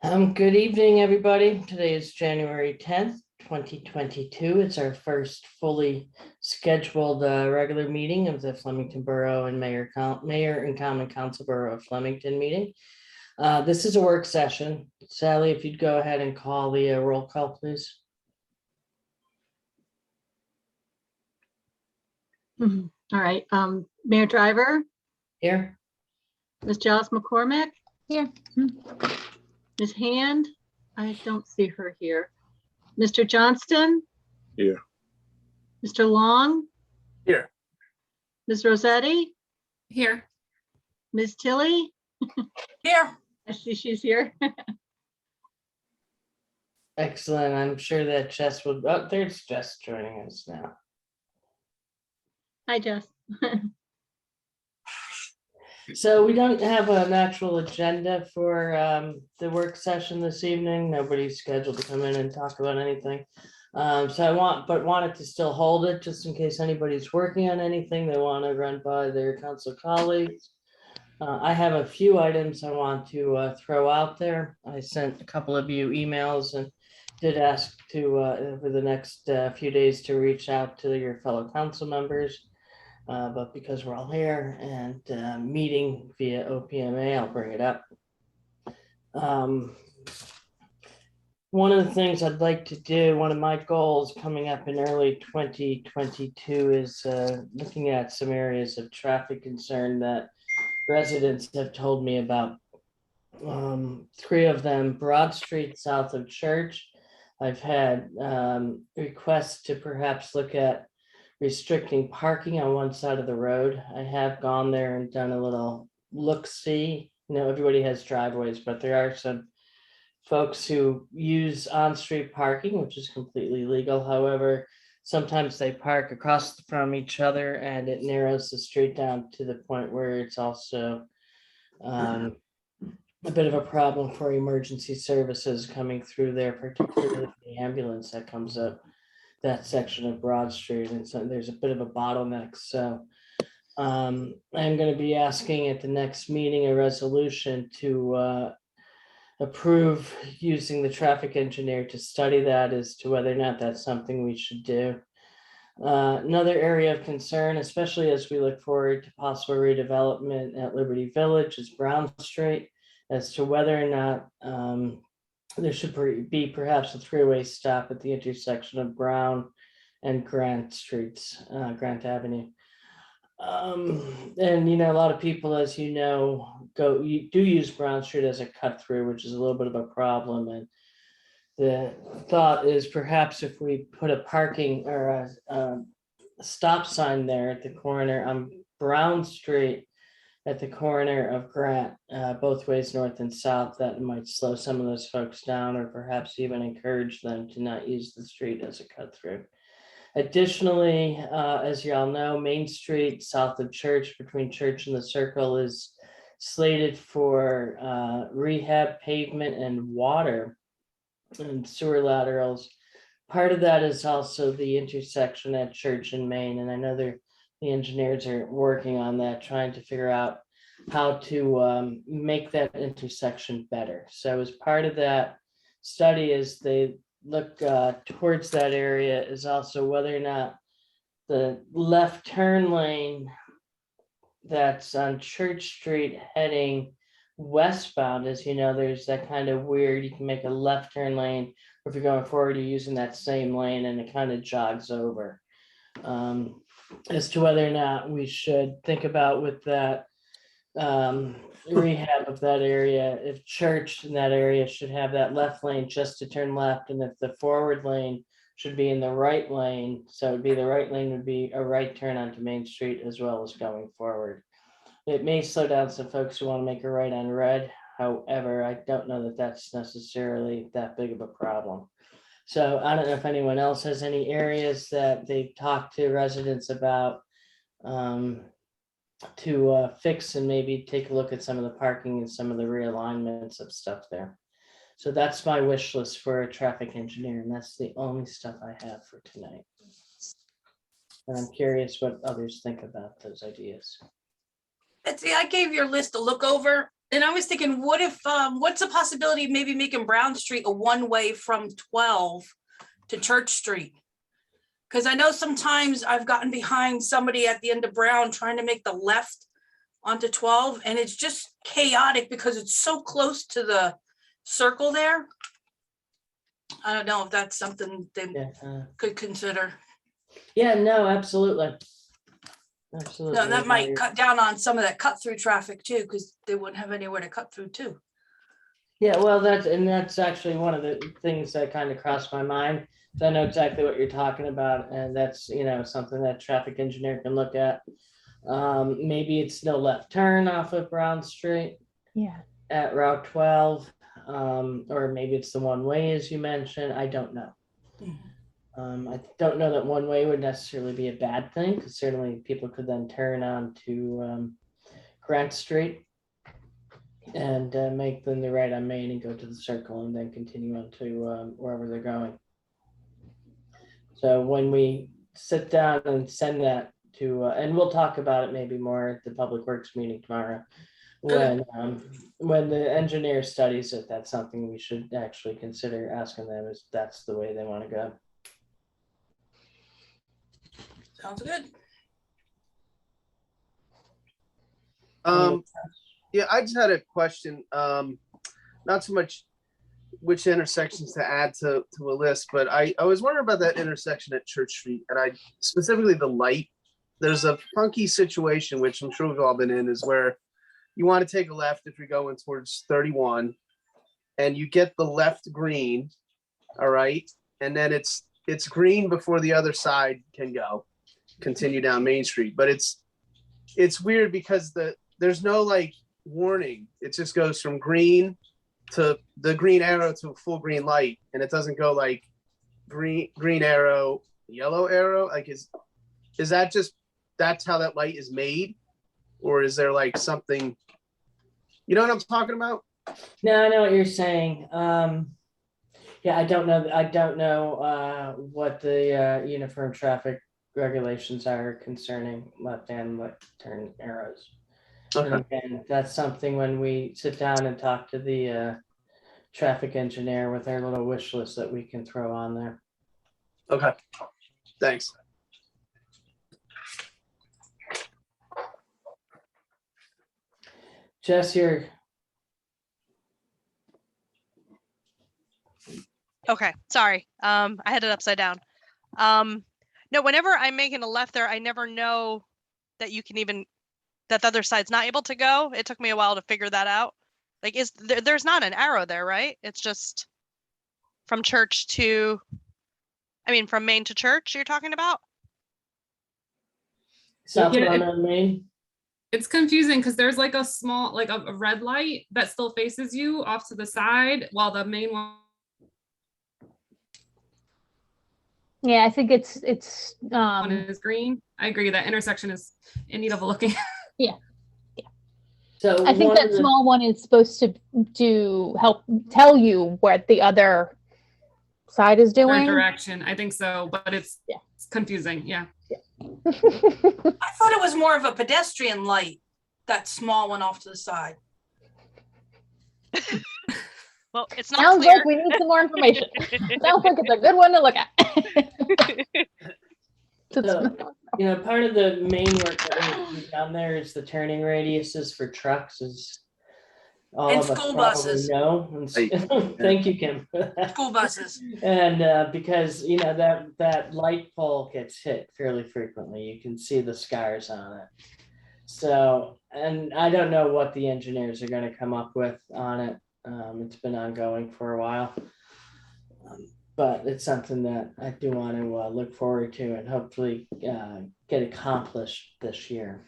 Good evening, everybody. Today is January 10th, 2022. It's our first fully scheduled regular meeting of the Flemington Borough and Mayor and Common Council Borough of Flemington meeting. This is a work session. Sally, if you'd go ahead and call the roll call, please. All right, Mayor Driver, Here. Ms. Giles McCormick. Here. Ms. Hand, I don't see her here. Mr. Johnston. Here. Mr. Long. Here. Ms. Rossetti. Here. Ms. Tilly. Here. I see she's here. Excellent. I'm sure that Jess will, oh, there's Jess joining us now. Hi, Jess. So we don't have an actual agenda for the work session this evening. Nobody's scheduled to come in and talk about anything. So I wanted to still hold it just in case anybody's working on anything they want to run by their council colleagues. I have a few items I want to throw out there. I sent a couple of you emails and did ask to over the next few days to reach out to your fellow council members. But because we're all here and meeting via OPMA, I'll bring it up. One of the things I'd like to do, one of my goals coming up in early 2022 is looking at some areas of traffic concern that residents have told me about. Three of them: Broad Street south of Church. I've had requests to perhaps look at restricting parking on one side of the road. I have gone there and done a little look-see. You know, everybody has driveways, but there are some folks who use on-street parking, which is completely legal. However, sometimes they park across from each other and it narrows the street down to the point where it's also a bit of a problem for emergency services coming through there, particularly the ambulance that comes up that section of Broad Street, and so there's a bit of a bottleneck. So I'm going to be asking at the next meeting a resolution to approve using the traffic engineer to study that as to whether or not that's something we should do. Another area of concern, especially as we look forward to possible redevelopment at Liberty Village, is Brown Street, as to whether or not there should be perhaps a three-way stop at the intersection of Brown and Grant Streets, Grant Avenue. And, you know, a lot of people, as you know, do use Brown Street as a cut through, which is a little bit of a problem. And the thought is perhaps if we put a parking or a stop sign there at the corner on Brown Street, at the corner of Grant, both ways north and south, that might slow some of those folks down or perhaps even encourage them to not use the street as a cut through. Additionally, as you all know, Main Street south of Church, between Church and the Circle, is slated for rehab, pavement, and water and sewer laterals. Part of that is also the intersection at Church and Main, and I know the engineers are working on that, trying to figure out how to make that intersection better. So as part of that study, as they look towards that area, is also whether or not the left turn lane that's on Church Street heading westbound, as you know, there's that kind of weird, you can make a left turn lane, or if you're going forward, you're using that same lane and it kind of jogs over. As to whether or not we should think about with that rehab of that area, if Church in that area should have that left lane just to turn left, and if the forward lane should be in the right lane, so it'd be the right lane would be a right turn onto Main Street as well as going forward. It may slow down some folks who want to make a right on Red. However, I don't know that that's necessarily that big of a problem. So I don't know if anyone else has any areas that they've talked to residents about to fix and maybe take a look at some of the parking and some of the realignments of stuff there. So that's my wish list for a traffic engineer, and that's the only stuff I have for tonight. And I'm curious what others think about those ideas. Betsy, I gave your list a look over And I was thinking, what if, what's the possibility of maybe making Brown Street a one-way from 12 to Church Street? Because I know sometimes I've gotten behind somebody at the end of Brown trying to make the left onto 12, and it's just chaotic because it's so close to the circle there. I don't know if that's something they Yeah, could consider. yeah, no, absolutely. Absolutely. No, that might cut down on some of that cut through traffic too, because they wouldn't have anywhere to cut through too. Yeah, well, that's actually one of the things that kind of crossed my mind. So I know exactly what you're talking about, and that's, something that traffic engineer can look at. Maybe it's no left turn off of Brown Street Yeah. at Route 12, or maybe it's the one way, as you mentioned. I don't know. I don't know that one way would necessarily be a bad thing, because certainly people could then turn on to Grant Street and make them the right on Main and go to the circle and then continue on to wherever they're going. So when we sit down and send that to, and we'll talk about it maybe more at the Public Works meeting tomorrow. When the engineer studies it, that's something we should actually consider asking them if that's the way they want to go. Sounds good. Yeah, I just had a question. Not so much which intersections to add to a list, but I was wondering about that intersection at Church Street, and I specifically the light. There's a funky situation, which I'm sure we've all been in, is where you want to take a left if you're going towards 31, and you get the left green, all right, and then it's green before the other side can continue down Main Street, but it's weird because there's no like warning. It just goes from green to the green arrow to a full green light, and it doesn't go like green arrow, yellow arrow. Like is that just, that's how that light is made, or is there like something, you know what I'm talking about? No, I know what you're saying. Yeah, I don't know what the uniform traffic regulations are concerning left and left turn arrows. Okay. And again, that's something when we sit down and talk to the traffic engineer with our little wish list that we can throw on there. Okay. Thanks. Jess, you're Okay, sorry. I had it upside down. No, whenever I'm making a left there, I never know that you can even, that the other side's not able to go. It took me a while to figure that out. Like, there's not an arrow there, right? It's just from Church to, from Main to Church you're talking about? southbound on Main. It's confusing because there's like a small, like a red light that still faces you off to the side while the main one. Yeah, I think it's One is green. I agree that intersection is in need of a looking. So I think that small one is supposed to help tell you what the other side is doing. Direction, I think so, but it's confusing. Yeah. I thought it was more of a pedestrian light, that small one off to the side. Well, it's not Sounds clear. like we need some more information. Sounds like it's a good one to look at. So, part of the main work that we've done there is the turning radiuses for trucks, is all And of us school probably buses. know. And thank you, Kim. School buses. And because that light pole gets hit fairly frequently, you can see the scars on it. So, and I don't know what the engineers are going to come up with on it. It's been ongoing for a while, but it's something that I do want to look forward to and hopefully get accomplished this year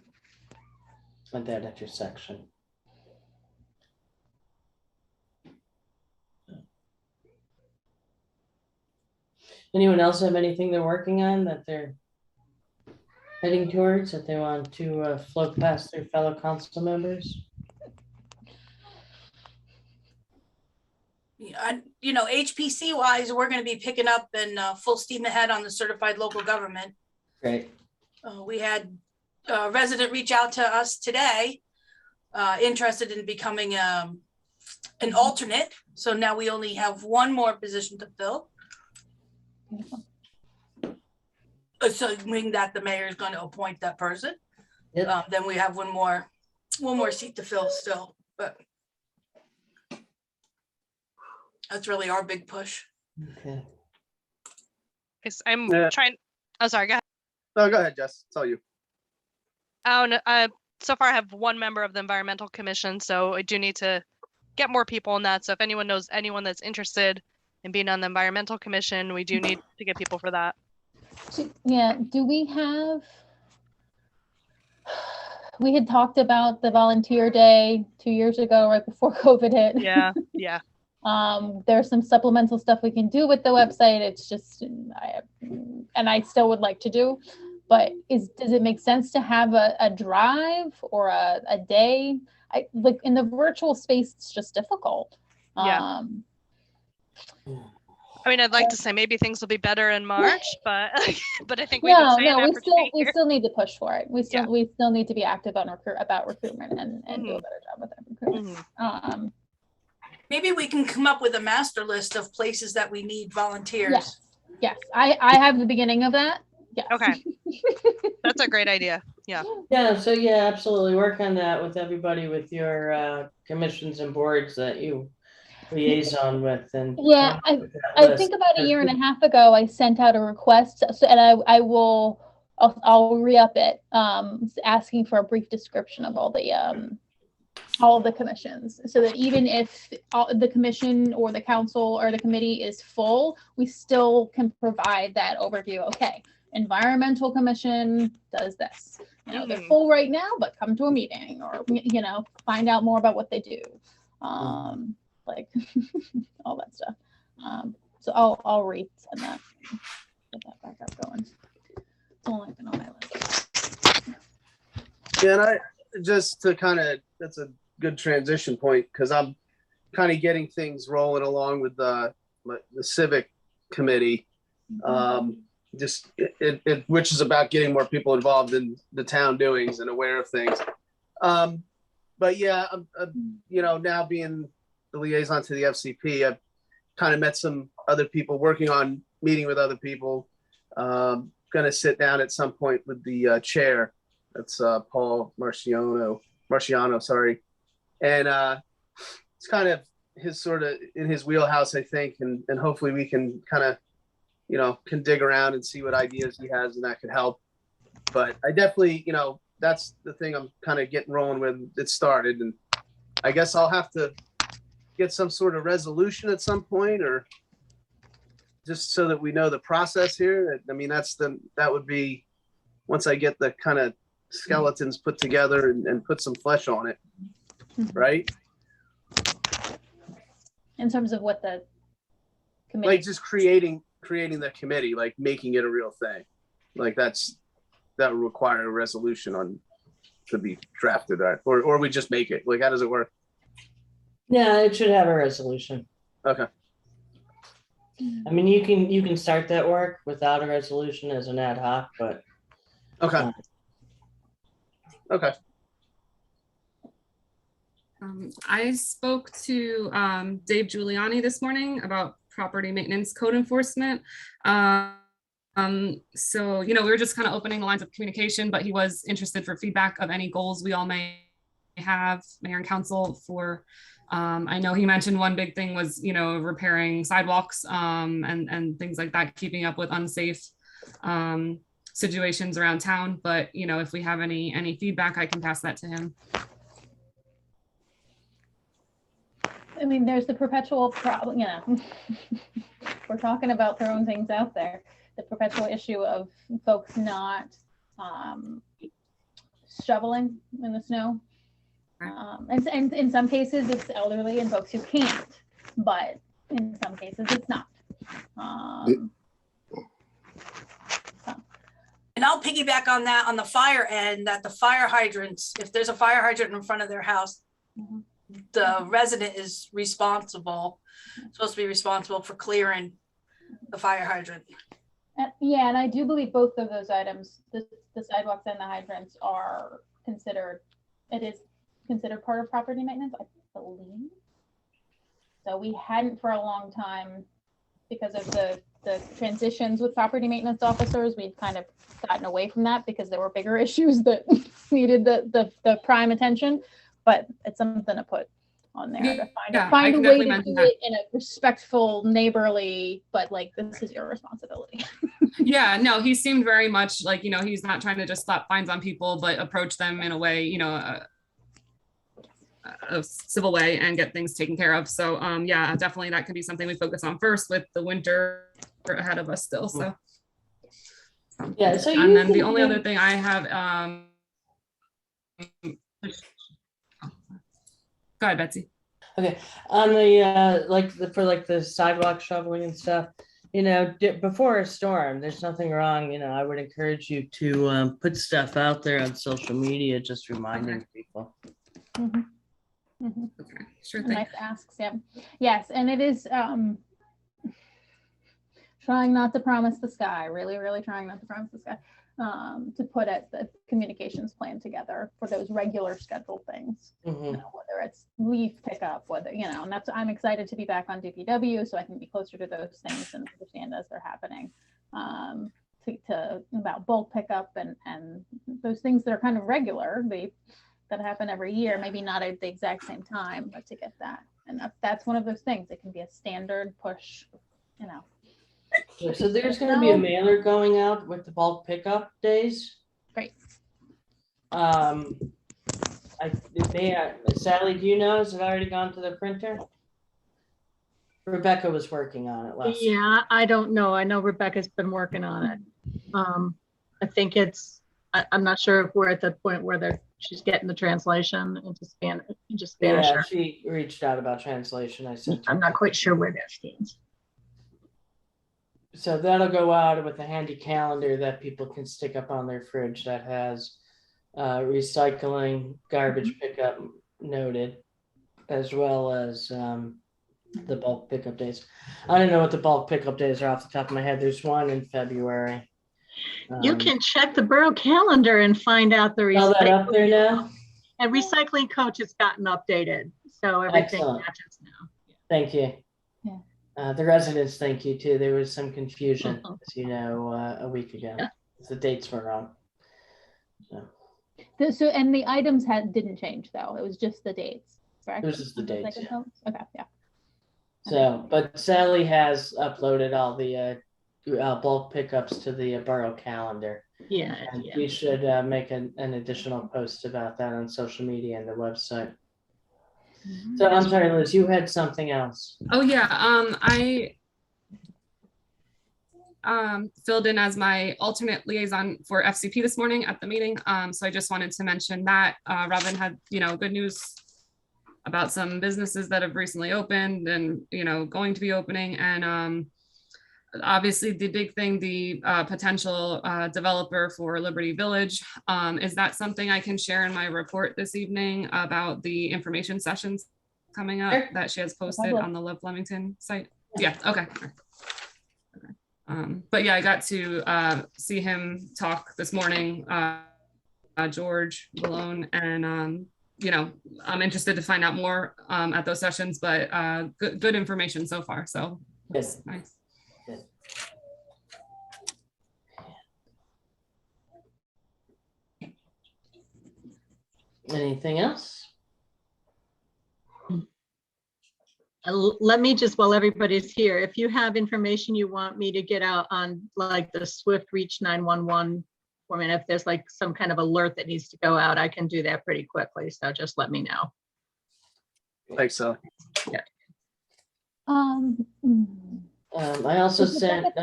at that intersection. Anyone else have anything they're working on that they're heading towards that they want to float past their fellow council members? HPC wise, we're going to be picking up and full steam ahead on the certified local government. Great. We had a resident reach out to us today interested in becoming an alternate. So now we only have one more position to fill. Assuming that the mayor is going to appoint that person. Yep. Then we have one more seat to fill still, but that's really our big push. Okay. I'm Yeah. trying. Oh, sorry. Go ahead. No, go ahead, Jess. It's all you. Oh, no, so far I have one member of the environmental commission, so I do need to get more people in that. So if anyone knows anyone that's interested in being on the environmental commission, we do need to get people for that. Yeah, do we have, we had talked about the volunteer day 2 years ago, right before COVID hit. Yeah, yeah. There's some supplemental stuff we can do with the website. It's just, I still would like to do, but does it make sense to have a drive or a day? Like in the virtual space, it's just difficult. Yeah. I mean, I'd like to say maybe things will be better in March, but but I think we've been saying that for 2 we years. still need to push for it. We still need to be active on about recruitment and do a better job with that recruitment. Maybe we can come up with a master list of places that we need volunteers. Yes, I have the beginning of that. Yes. Okay. That's a great idea. Yeah. Yeah, so yeah, absolutely. Work on that with everybody with your commissions and boards that you liaison with. And yeah, I think about a year and a half ago, I sent out a request, and I'll re-up it, asking for a brief description of all of the commissions, so that even if the commission or the council or the committee is full, we still can provide that overview. Okay, environmental commission does this. They're full right now, but come to a meeting, or find out more about what they do. Like all that stuff. So I'll resend that, get that back up going. It's only been on my list. Yeah, and I just to that's a good transition point, because I'm kind of getting things rolling along with the civic committee, which is about getting more people involved in the town doings and aware of things. But yeah, now being the liaison to the FCP, I've kind of met some other people, working on meeting with other people. Going to sit down at some point with the chair. That's Paul Marciano, sorry. And it's kind of his sort of in his wheelhouse, I think, and hopefully we can kind of, can dig around and see what ideas he has, and that could help. But I definitely, that's the thing I'm kind of getting rolling with. It started, and I guess I'll have to get some sort of resolution at some point, or just so that we know the process here. I mean, that would be, once I get the kind of skeletons put together and put some flesh on it, right? In terms of what the committee, like just creating the committee, like making it a real thing, like that would require a resolution to be drafted, right? Or we just make it. Like, how does it work? Yeah, it should have a resolution. Okay. I mean, you can start that work without a resolution as an ad hoc, but okay. Okay. I spoke to Dave Giuliani this morning about property maintenance code enforcement. So, we were just kind of opening the lines of communication, but he was interested for feedback of any goals we all may have, mayor and council, for I know he mentioned one big thing was, repairing sidewalks and things like that, keeping up with unsafe situations around town. But, if we have any feedback, I can pass that to him. I mean, there's the perpetual problem, we're talking about throwing things out there, the perpetual issue of folks not shoveling in the snow. And in some cases it's elderly and folks who can't, but in some cases it's not. And I'll piggyback on that on the fire end, that the fire hydrants, if there's a fire hydrant in front of their house, the resident is supposed to be responsible for clearing the fire hydrant. Yeah, and I do believe both of those items, the sidewalks and the hydrants, are considered considered part of property maintenance, I believe. So we hadn't for a long time because of the transitions with property maintenance officers. We'd kind of gotten away from that because there were bigger issues that needed the prime attention. But it's something to put on there to find a way to do it in a respectful, neighborly, but like, this is your responsibility. Yeah, no, he seemed very much like, he's not trying to just slap fines on people, but approach them in a way, a civil way and get things taken care of. So yeah, definitely that could be something we focus on first with the winter ahead of us still. So yeah. So and then the only other thing I have, go ahead, Betsy. Okay, on the for the sidewalk shoveling and stuff, before a storm, there's nothing wrong. I would encourage you to put stuff out there on social media, just reminding people. Mm-hmm. Mm-hmm. Okay, sure thing. Nice asks, yeah. Yes, and it is trying not to promise the sky, really, really trying not to promise the sky, to put the communications plan together for those regular scheduled things. Mm-hmm. Whether it's leaf pickup, whether, and I'm excited to be back on DPW so I can be closer to those things and understand as they're happening. About bulk pickup and those things that are kind of regular, that happen every year, maybe not at the exact same time, but to get that. And that's one of those things. It can be a standard push, So there's going to be a mailer going out with the bulk pickup days. Great. Sally, do you know, has it already gone to the printer? Rebecca was working on it last. Yeah, I don't know. I know Rebecca's been working on it. I think I'm not sure if we're at the point where she's getting the translation into Spanish. Yeah, she reached out about translation. I said, I'm not quite sure where that stands. So that'll go out with a handy calendar that people can stick up on their fridge that has recycling, garbage pickup noted, as well as the bulk pickup days. I don't know what the bulk pickup days are off the top of my head. There's one in February. You can check the borough calendar and find out the All that up there now. And recycling coach has gotten updated, so everything matches now. Thank you. Yeah. The residents thank you too. There was some confusion, as you know, a week ago. Yeah. The dates were wrong. So and the items didn't change though. It was just the dates, correct? It was just the dates. Yeah. Okay, yeah. So, but Sally has uploaded all the bulk pickups to the borough calendar. Yeah. And we should make an additional post about that on social media and the website. So I'm sorry, Liz, you had something else. Oh yeah, I filled in as my alternate liaison for FCP this morning at the meeting. So I just wanted to mention that Robin had, good news about some businesses that have recently opened and, going to be opening. And obviously the big thing, the potential developer for Liberty Village. Is that something I can share in my report this evening about the information sessions coming up that she has posted on the Love Flemington site? Yeah, okay. But yeah, I got to see him talk this morning, George Malone, and I'm interested to find out more at those sessions, but good information so far. So Yes. Nice. Good. Anything else? Let me just, while everybody's here, if you have information you want me to get out on like the Swift Reach 911 format, if there's like some kind of alert that needs to go out, I can do that pretty quickly. So just let me know. Thanks, Sally. Yeah. I also sent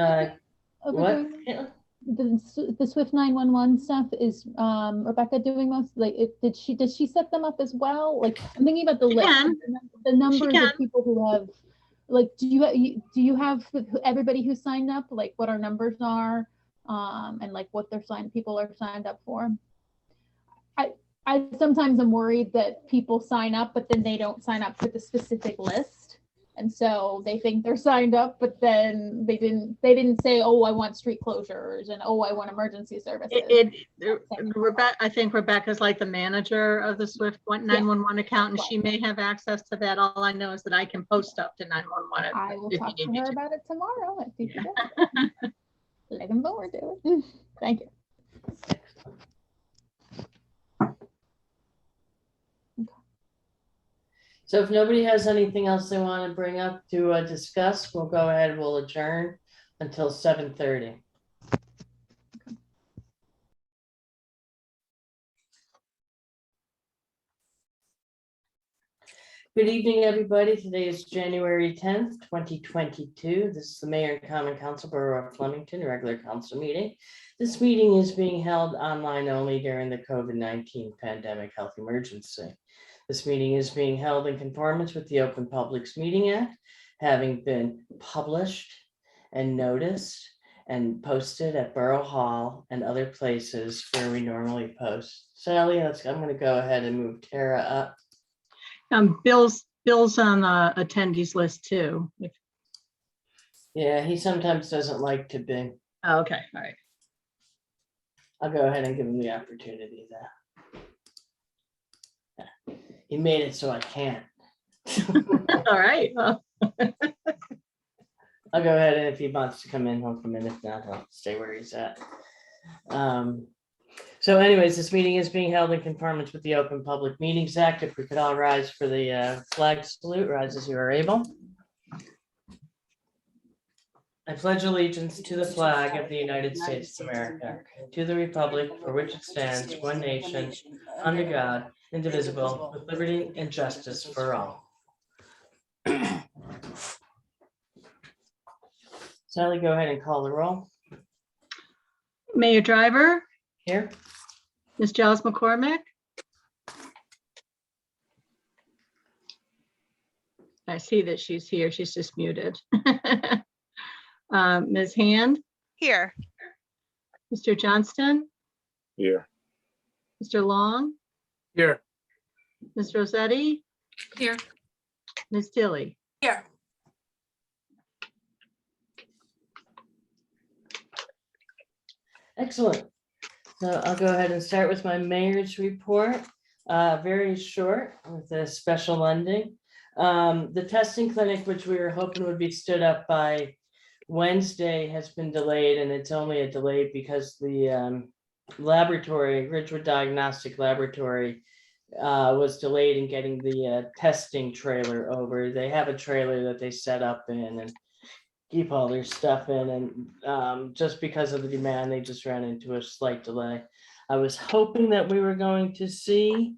what? The Swift 911 stuff is Rebecca doing most, does she set them up as well? Like, I'm thinking about the list, the numbers of people who have, like, do you have everybody who signed up, like what our numbers are, and like what people are signed up for? I sometimes am worried that people sign up, but then they don't sign up for the specific list. And so they think they're signed up, but then they didn't say, oh, I want street closures and oh, I want emergency services. Rebecca, I think Rebecca's like the manager of the Swift 911 account, and she may have access to that. All I know is that I can post stuff to 911. I will if talk you to need me her to. about it tomorrow at DPW. Looking forward to it. Thank you. So if nobody has anything else they want to bring up to discuss, we'll go ahead, we'll adjourn until 7:30. Good evening, everybody. Today is January 10th, 2022. This is the Mayor and Common Council Borough of Flemington regular council meeting. This meeting is being held online only during the COVID-19 pandemic health emergency. This meeting is being held in conformance with the Open Publics Meeting Act, having been published and noticed and posted at Borough Hall and other places where we normally post. Sally, I'm going to go ahead and move Tara up. Bill's on the attendees list too. Yeah, he sometimes doesn't like to be. Oh, okay, all right. I'll go ahead and give him the opportunity there. He made it so I can't. All right. Well, I'll go ahead and if he wants to come in, he'll come in. If not, he'll stay where he's at. So anyways, this meeting is being held in conformance with the Open Public Meetings Act. If we could all rise for the flag salute, rise as you are able. I pledge allegiance to the flag of the United States of America, to the republic for which it stands, one nation, under God, indivisible, with liberty and justice for all. Sally, go ahead and call the roll. Mayor Driver, Here. Ms. Giles McCormick. I see that she's here. She's just muted. Ms. Hand, Here. Mr. Johnston, Here. Mr. Long, Here. Ms. Rossetti, Here. Ms. Tilly. Here. Excellent. So I'll go ahead and start with my mayor's report. Very short with a special ending. The testing clinic, which we were hoping would be stood up by Wednesday, has been delayed, and it's only a delay because the laboratory, Ridgewood Diagnostic Laboratory, was delayed in getting the testing trailer over. They have a trailer that they set up in and keep all their stuff in, and just because of the demand, they just ran into a slight delay. I was hoping that we were going to see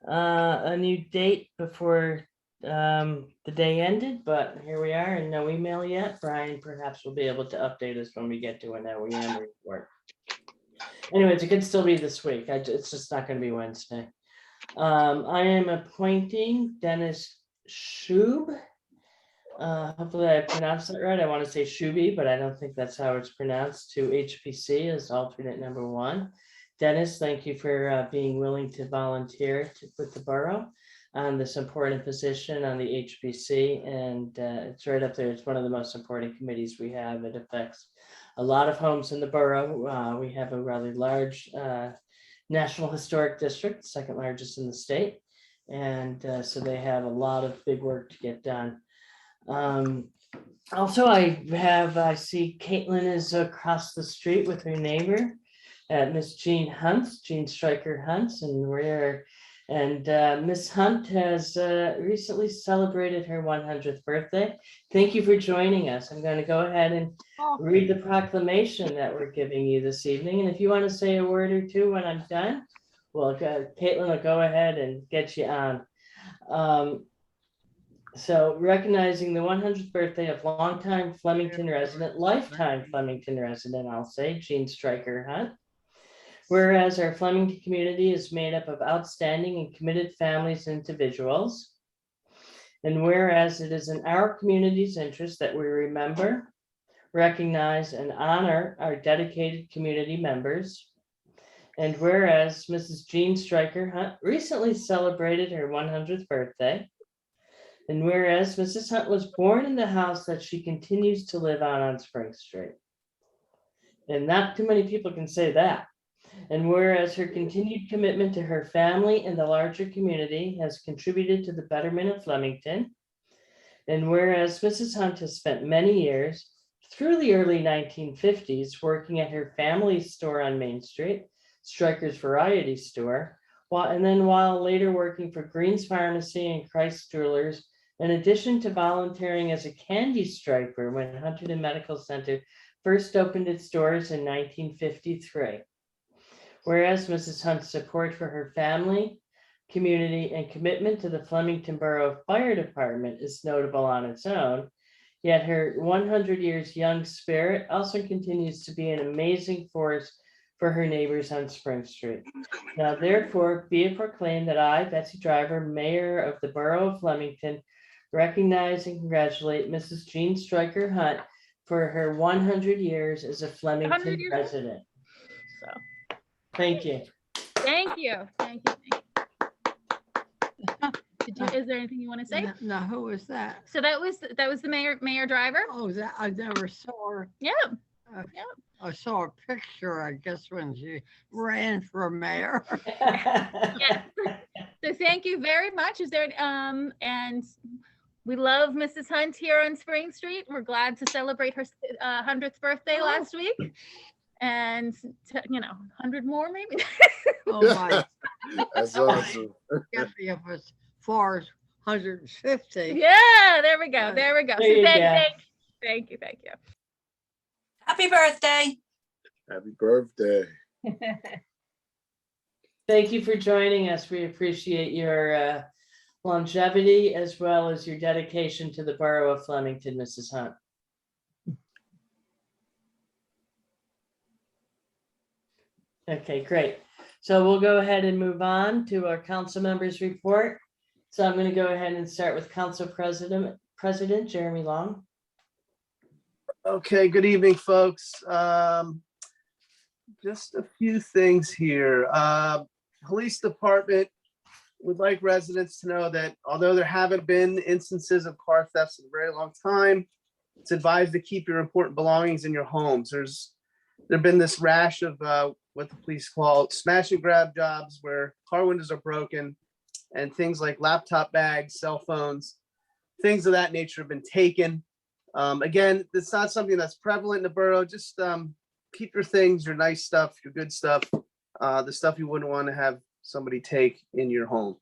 a new date before the day ended, but here we are, and no email yet. Brian perhaps will be able to update us when we get to an OEM report. Anyways, it could still be this week. It's just not going to be Wednesday. I am appointing Dennis Schub. Hopefully I pronounced that right. I want to say Shuby, but I don't think that's how it's pronounced, to HPC as alternate number 1. Dennis, thank you for being willing to volunteer with the borough on this important position on the HPC, and it's right up there. It's one of the most important committees we have. It affects a lot of homes in the borough. We have a rather large National Historic District, second largest in the state, and so they have a lot of big work to get done. Also, I see Caitlin is across the street with her neighbor, Miss Jean Hunt, Jean Stryker Hunt, and Miss Hunt has recently celebrated her 100th birthday. Thank you for joining us. I'm going to go ahead and read the proclamation that we're giving you this evening, and if you want to say a word or two when I'm done, well, Caitlin will go ahead and get you on. So recognizing the 100th birthday of longtime Flemington resident, lifetime Flemington resident, I'll say, Jean Stryker Hunt. Whereas our Flemington community is made up of outstanding and committed families and individuals. And whereas it is in our community's interest that we remember, recognize, and honor our dedicated community members. And whereas Mrs. Jean Stryker Hunt recently celebrated her 100th birthday, And whereas Mrs. Hunt was born in the house that she continues to live on Spring Street. And not too many people can say that. And whereas her continued commitment to her family and the larger community has contributed to the betterment of Flemington. And whereas Mrs. Hunt has spent many years through the early 1950s working at her family's store on Main Street, Stryker's Variety Store, while later working for Green's Pharmacy and Christ Jewelers, in addition to volunteering as a candy striper when Hunterdon Medical Center first opened its doors in 1953. Whereas Mrs. Hunt's support for her family, community, and commitment to the Flemington Borough Fire Department is notable on its own, yet her 100 years young spirit also continues to be an amazing force for her neighbors on Spring Street. Now, therefore, be it proclaimed that I, Betsy Driver, Mayor of the Borough of Flemington, recognize and congratulate Mrs. Jean Stryker Hunt for her 100 years as a 100 Flemington years. resident. So, Thank you. thank you. Thank you. Is there anything you want to say? No, who was that? So that was the Mayor Driver. Oh, that I never saw her. Yeah. I saw a picture, I guess, when she ran for mayor. Yeah. So thank you very much. Is there and we love Mrs. Hunt here on Spring Street. We're glad to celebrate her 100th birthday last week. And 100 more maybe. Oh my, That's awesome. get me up as far as 150. Yeah, there we go. There we go. There So you go. thank you. Happy birthday. Happy birthday. Thank you for joining us. We appreciate your longevity as well as your dedication to the Borough of Flemington, Mrs. Hunt. Okay, great. So we'll go ahead and move on to our council members report. So I'm going to go ahead and start with Council President Jeremy Long. Okay, good evening, folks. Just a few things here. Police Department would like residents to know that although there haven't been instances of car thefts in a very long time, it's advised to keep your important belongings in your homes. There've been this rash of what the police call smash and grab jobs where car windows are broken and things like laptop bags, cell phones, things of that nature have been taken. Again, it's not something that's prevalent in the borough. Just keep your things, your nice stuff, your good stuff, the stuff you wouldn't want to have somebody take in your home.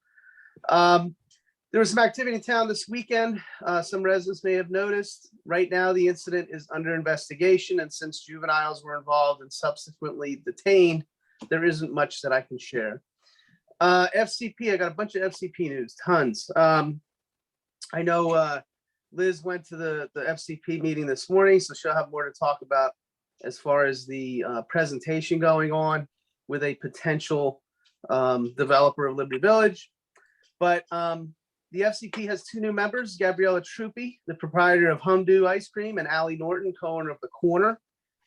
There was some activity in town this weekend. Some residents may have noticed. Right now, the incident is under investigation, and since juveniles were involved and subsequently detained, there isn't much that I can share. FCP, I got a bunch of FCP news, tons. I know Liz went to the FCP meeting this morning, so she'll have more to talk about as far as the presentation going on with a potential developer of Liberty Village. But the FCP has two new members, Gabriella Truppi, the proprietor of Humdo Ice Cream, and Allie Norton, co-owner of The Corner.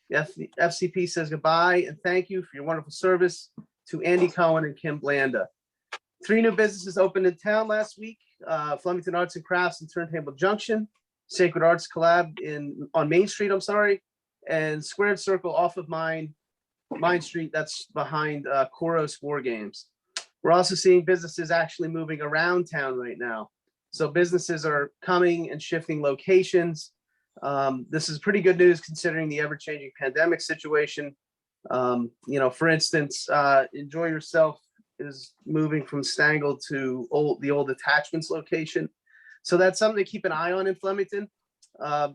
The FCP says goodbye and thank you for your wonderful service to Andy Cohen and Kim Blanda. 3 new businesses opened in town last week. Flemington Arts and Crafts in Turntable Junction, Sacred Arts Collab on Main Street, and Squared Circle off of Mine Street, that's behind Koros War Games. We're also seeing businesses actually moving around town right now. So businesses are coming and shifting locations. This is pretty good news considering the ever-changing pandemic situation. For instance, Enjoy Yourself is moving from Stangle to the old Attachments location. So that's something to keep an eye on in Flemington.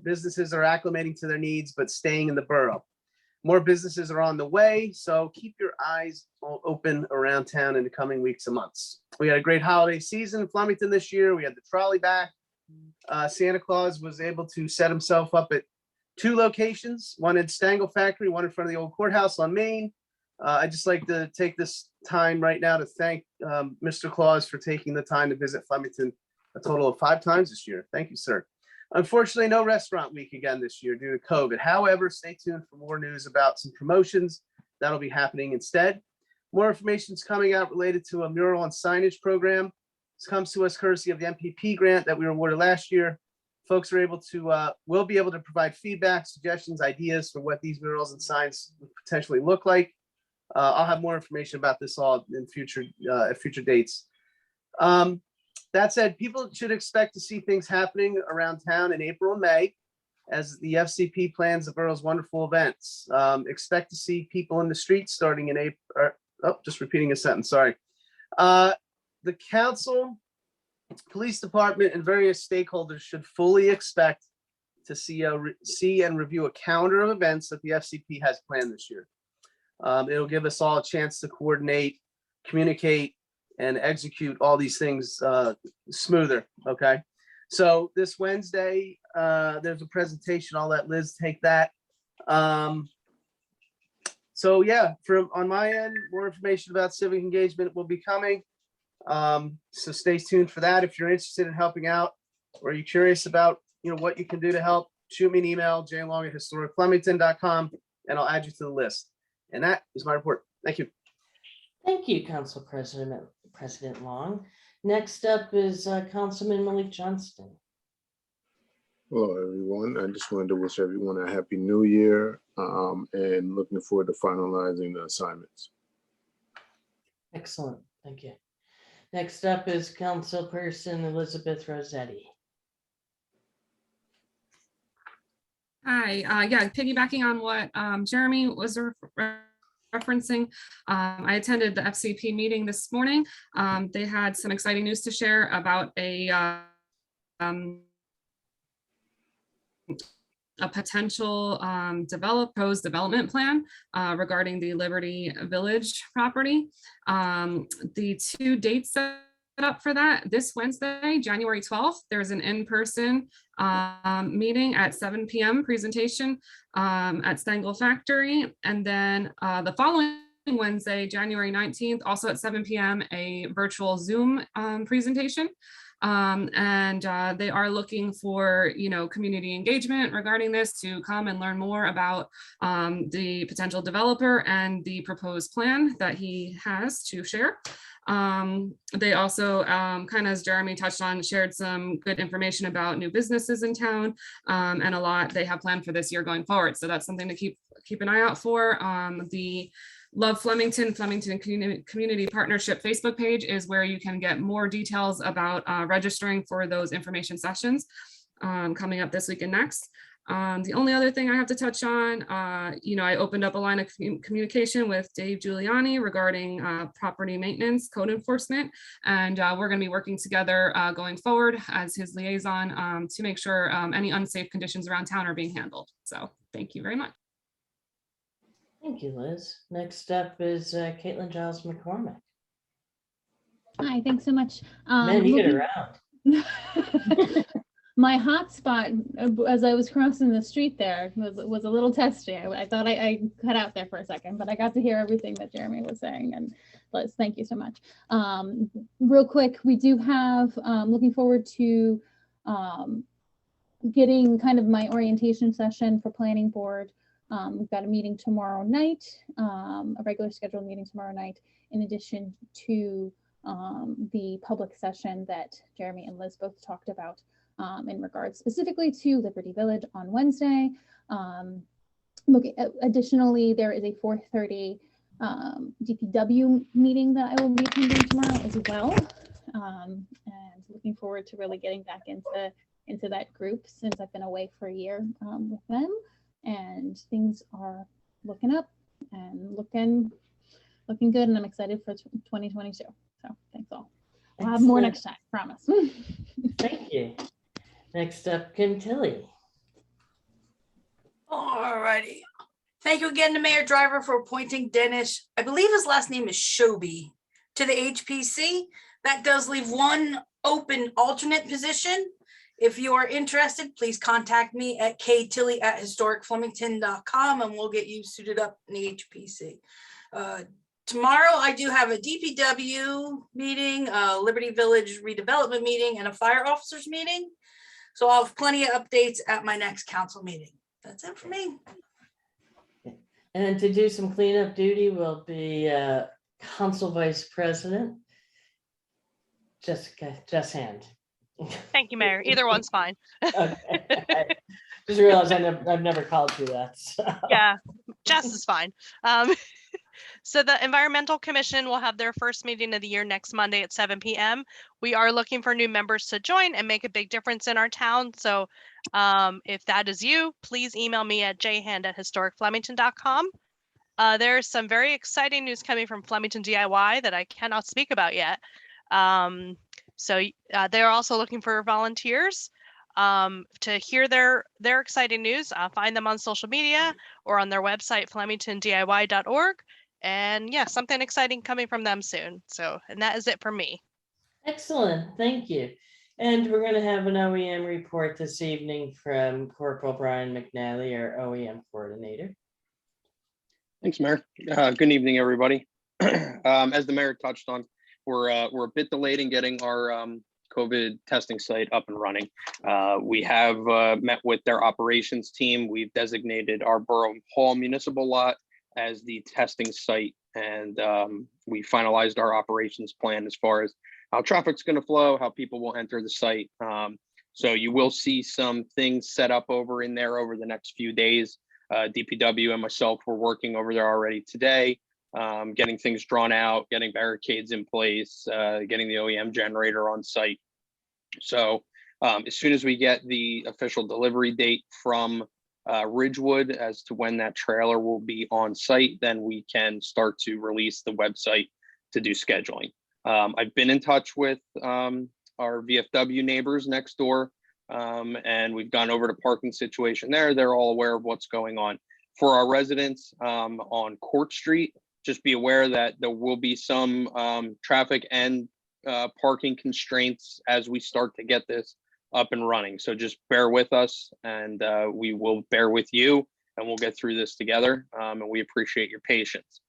Businesses are acclimating to their needs, but staying in the borough. More businesses are on the way, so keep your eyes open around town in the coming weeks and months. We had a great holiday season in Flemington this year. We had the trolley back. Santa Claus was able to set himself up at 2 locations, one at Stangle Factory, one in front of the old courthouse on Main. I'd just like to take this time right now to thank Mr. Claus for taking the time to visit Flemington a total of 5 times this year. Thank you, sir. Unfortunately, no restaurant week again this year due to COVID. However, stay tuned for more news about some promotions that'll be happening instead. More information is coming out related to a mural and signage program. comes to us courtesy of the MPP grant that we were awarded last year. Folks are able to, will be able to provide feedback, suggestions, ideas for what these murals and signs would potentially look like. I'll have more information about this all in future, at future dates. That said, people should expect to see things happening around town in April and May as the FCP plans the borough's wonderful events. Expect to see people in the streets starting in April. Oh, just repeating a sentence, sorry. The council, police department, and various stakeholders should fully expect to see and review a calendar of events that the FCP has planned this year. It'll give us all a chance to coordinate, communicate, and execute all these things smoother, okay? So this Wednesday, there's a presentation. I'll let Liz take that. So yeah, on my end, more information about civic engagement will be coming. So stay tuned for that. If you're interested in helping out, or you're curious about what you can do to help, shoot me an email, jlong@historicflemington.com, and I'll add you to the list. And that is my report. Thank you. Thank you, Council President Long. Next up is Councilman Malik Johnston. Hello, everyone. I just wanted to wish everyone a happy new year and looking forward to finalizing the assignments. Excellent, thank you. Next up is Councilperson Elizabeth Rossetti. Hi, yeah, piggybacking on what Jeremy was referencing, I attended the FCP meeting this morning. They had some exciting news to share about a potential proposed development plan regarding the Liberty Village property. The two dates set up for that: this Wednesday, January 12th, there's an in-person meeting at 7 p.m. presentation at Stengel Factory. And then the following Wednesday, January 19th, also at 7 p.m., a virtual Zoom presentation. And they are looking for, community engagement regarding this, to come and learn more about the potential developer and the proposed plan that he has to share. They also, kind of as Jeremy touched on, shared some good information about new businesses in town and a lot they have planned for this year going forward. So that's something to keep an eye out for. The Love Flemington Community Partnership Facebook page is where you can get more details about registering for those information sessions coming up this week and next. The only other thing I have to touch on, I opened up a line of communication with Dave Giuliani regarding property maintenance, code enforcement, and we're going to be working together going forward as his liaison to make sure any unsafe conditions around town are being handled. So thank you very much. Thank you, Liz. Next up is Caitlin Giles McCormick. Hi, thanks so much. Man, you get around. My hotspot as I was crossing the street there was a little testy. I thought I cut out there for a second, but I got to hear everything that Jeremy was saying. And Liz, thank you so much. Real quick, we do have, looking forward to getting kind of my orientation session for planning board. We've got a meeting tomorrow night, a regular scheduled meeting tomorrow night, in addition to the public session that Jeremy and Liz both talked about in regards specifically to Liberty Village on Wednesday. Additionally, there is a 4:30 DPW meeting that I will be attending tomorrow as well. And looking forward to really getting back into that group since I've been away for a year with them. And things are looking up and looking good, and I'm excited for 2022. So thanks all. I'll have more next time, promise. Thank you. Next up, Kim Tilley. All righty. Thank you again to Mayor Driver for appointing Dennis, I believe his last name is Shoby, to the HPC. That does leave one open alternate position. If you are interested, please contact me at ktilly@historicflemington.com and we'll get you suited up in the HPC. Tomorrow, I do have a DPW meeting, a Liberty Village redevelopment meeting, and a fire officers meeting. So I'll have plenty of updates at my next council meeting. That's it for me. And to do some cleanup duty will be Council Vice President Jessica, just hand. Thank you, Mayor. Either one's fine. Okay. Just realized I've never called you that. So. Yeah, Jess is fine. So the Environmental Commission will have their first meeting of the year next Monday at 7 p.m. We are looking for new members to join and make a big difference in our town. So if that is you, please email me at jhand@historicflemington.com. There's some very exciting news coming from Flemington DIY that I cannot speak about yet. So they're also looking for volunteers to hear their exciting news. Find them on social media or on their website, flemingtondiy.org. And yeah, something exciting coming from them soon. So, and that is it for me. Excellent, thank you. And we're going to have an OEM report this evening from Corporal Brian McNally, our OEM Coordinator. Thanks, Mayor. Good evening, everybody. As the mayor touched on, we're a bit delayed in getting our COVID testing site up and running. We have met with their operations team. We've designated our Borough Hall municipal lot as the testing site, and we finalized our operations plan as far as how traffic's going to flow, how people will enter the site. So you will see some things set up over in there over the next few days. DPW and myself were working over there already today, getting things drawn out, getting barricades in place, getting the OEM generator on site. So as soon as we get the official delivery date from Ridgewood as to when that trailer will be on site, then we can start to release the website to do scheduling. I've been in touch with our VFW neighbors next door, and we've gone over the parking situation there. They're all aware of what's going on. For our residents on Court Street, just be aware that there will be some traffic and parking constraints as we start to get this up and running. So just bear with us, and we will bear with you, and we'll get through this together. And we appreciate your patience.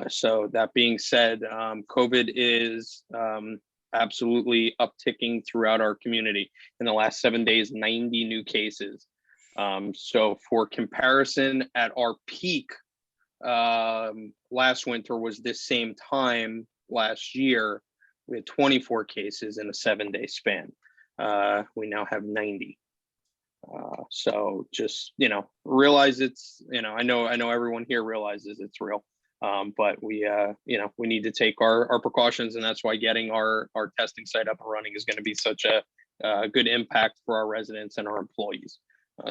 So that being said, COVID is absolutely upticking throughout our community. In the last 7 days, 90 new cases. So for comparison, at our peak last winter was this same time last year, we had 24 cases in a 7-day span. We now have 90. So just, realize it's, I know everyone here realizes it's real. But we need to take our precautions, and that's why getting our testing site up and running is going to be such a good impact for our residents and our employees.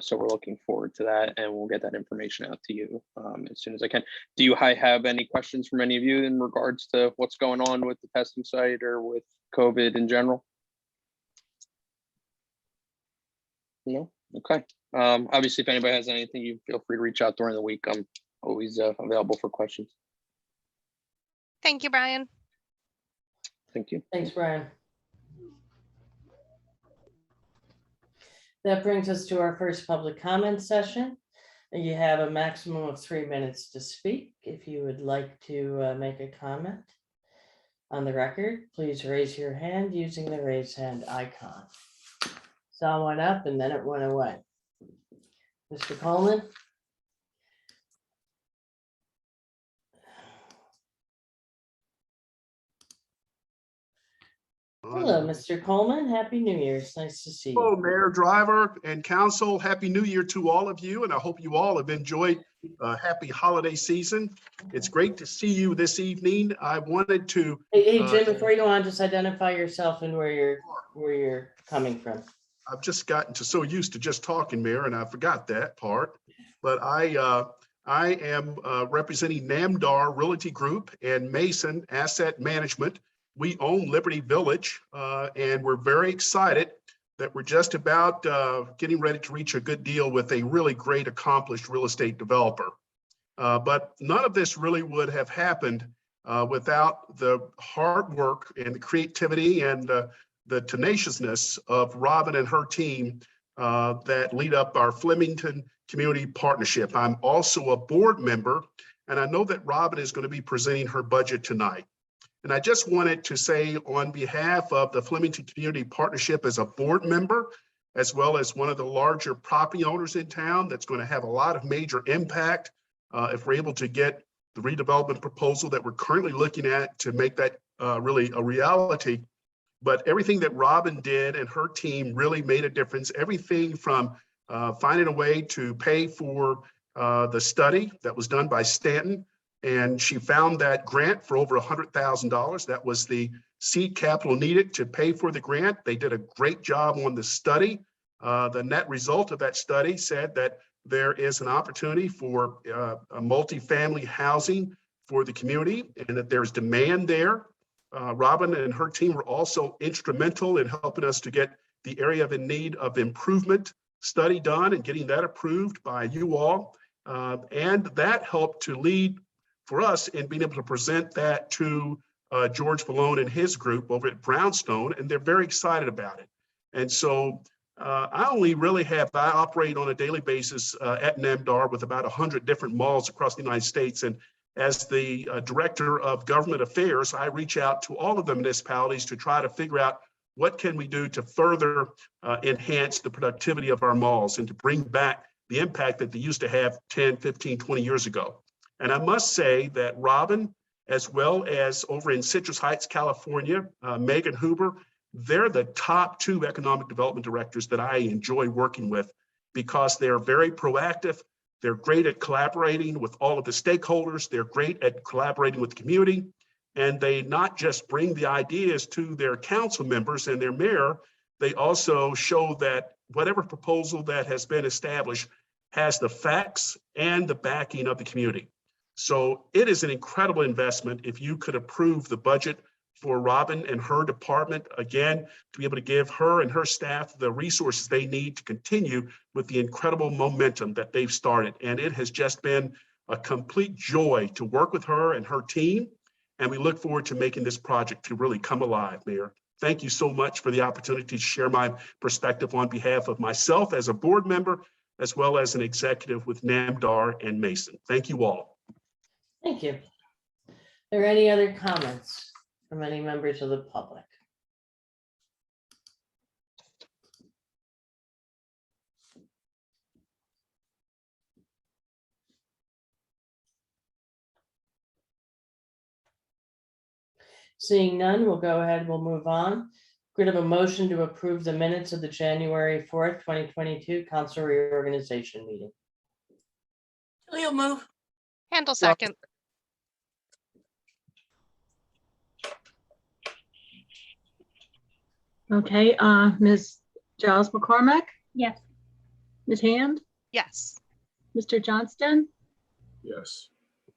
So we're looking forward to that, and we'll get that information out to you as soon as I can. Do you have any questions from any of you in regards to what's going on with the testing site or with COVID in general? No? Okay. Obviously, if anybody has anything, you feel free to reach out during the week. I'm always available for questions. Thank you, Brian. Thank you. Thanks, Brian. That brings us to our first public comment session. You have a maximum of 3 minutes to speak. If you would like to make a comment on the record, please raise your hand using the raise hand icon. Saw one up and then it went away. Mr. Coleman? Hello, Mr. Coleman. Happy New Year. It's nice to see you. Hello, Mayor, Driver, and Council. Happy New Year to all of you, and I hope you all have enjoyed a happy holiday season. It's great to see you this evening. I wanted to. Hey, Jim, before you go on, just identify yourself and where you're coming from. I've just gotten so used to just talking, Mayor, and I forgot that part. But I am representing Namdar Realty Group and Mason Asset Management. We own Liberty Village, and we're very excited that we're just about getting ready to reach a good deal with a really great, accomplished real estate developer. But none of this really would have happened without the hard work and the creativity and the tenaciousness of Robin and her team that lead up our Flemington Community Partnership. I'm also a board member, and I know that Robin is going to be presenting her budget tonight. And I just wanted to say on behalf of the Flemington Community Partnership as a board member, as well as one of the larger property owners in town that's going to have a lot of major impact if we're able to get the redevelopment proposal that we're currently looking at to make that really a reality. but everything that Robin did and her team really made a difference. Everything from finding a way to pay for the study that was done by Stanton. And she found that grant for over $100,000. That was the seed capital needed to pay for the grant. They did a great job on the study. The net result of that study said that there is an opportunity for a multifamily housing for the community and that there's demand there. Robin and her team were also instrumental in helping us to get the area of in need of improvement study done and getting that approved by you all. And that helped to lead for us in being able to present that to George Malone and his group over at Brownstone, and they're very excited about it. And so I operate on a daily basis at NAMDAR with about 100 different malls across the United States. And as the director of government affairs, I reach out to all of the municipalities to try to figure out what can we do to further enhance the productivity of our malls and to bring back the impact that they used to have 10, 15, 20 years ago. And I must say that Robin, as well as over in Citrus Heights, California, Megan Huber, they're the top 2 economic development directors that I enjoy working with because they're very proactive. They're great at collaborating with all of the stakeholders. They're great at collaborating with the community. And they not just bring the ideas to their council members and their mayor, they also show that whatever proposal that has been established has the facts and the backing of the community. So it is an incredible investment if you could approve the budget for Robin and her department, again, to be able to give her and her staff the resources they need to continue with the incredible momentum that they've started. And it has just been a complete joy to work with her and her team. And we look forward to making this project to really come alive, Mayor. Thank you so much for the opportunity to share my perspective on behalf of myself as a board member, as well as an executive with NAMDAR and Mason. Thank you all. Thank you. Are there any other comments from any members of the public? Seeing none, we'll go ahead, we'll move on. Could I have a motion to approve the minutes of the January 4th, 2022 council reorganization meeting? Leo move. Handle second. Okay, Ms. Giles McCormick, Yes. Ms. Hand, Yes. Mr. Johnston, Yes.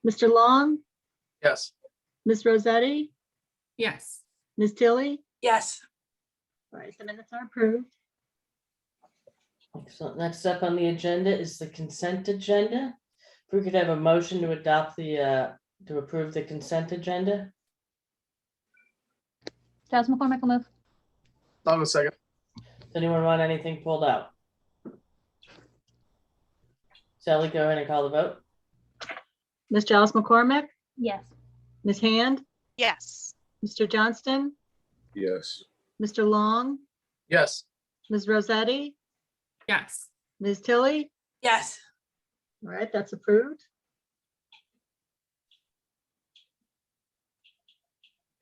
Mr. Long, Yes. Ms. Rosetti, Yes. Ms. Tilly. Yes. All right, the minutes are approved. Excellent. Next up on the agenda is the consent agenda. If we could have a motion to adopt to approve the consent agenda. Giles McCormick will move. Hold on a second. Does anyone want anything pulled out? Sally, go ahead and call the vote. Ms. Giles McCormick, Yes. Ms. Hand, Yes. Mr. Johnston, Yes. Mr. Long, Yes. Ms. Rosetti, Yes. Ms. Tilly. Yes. All right, that's approved.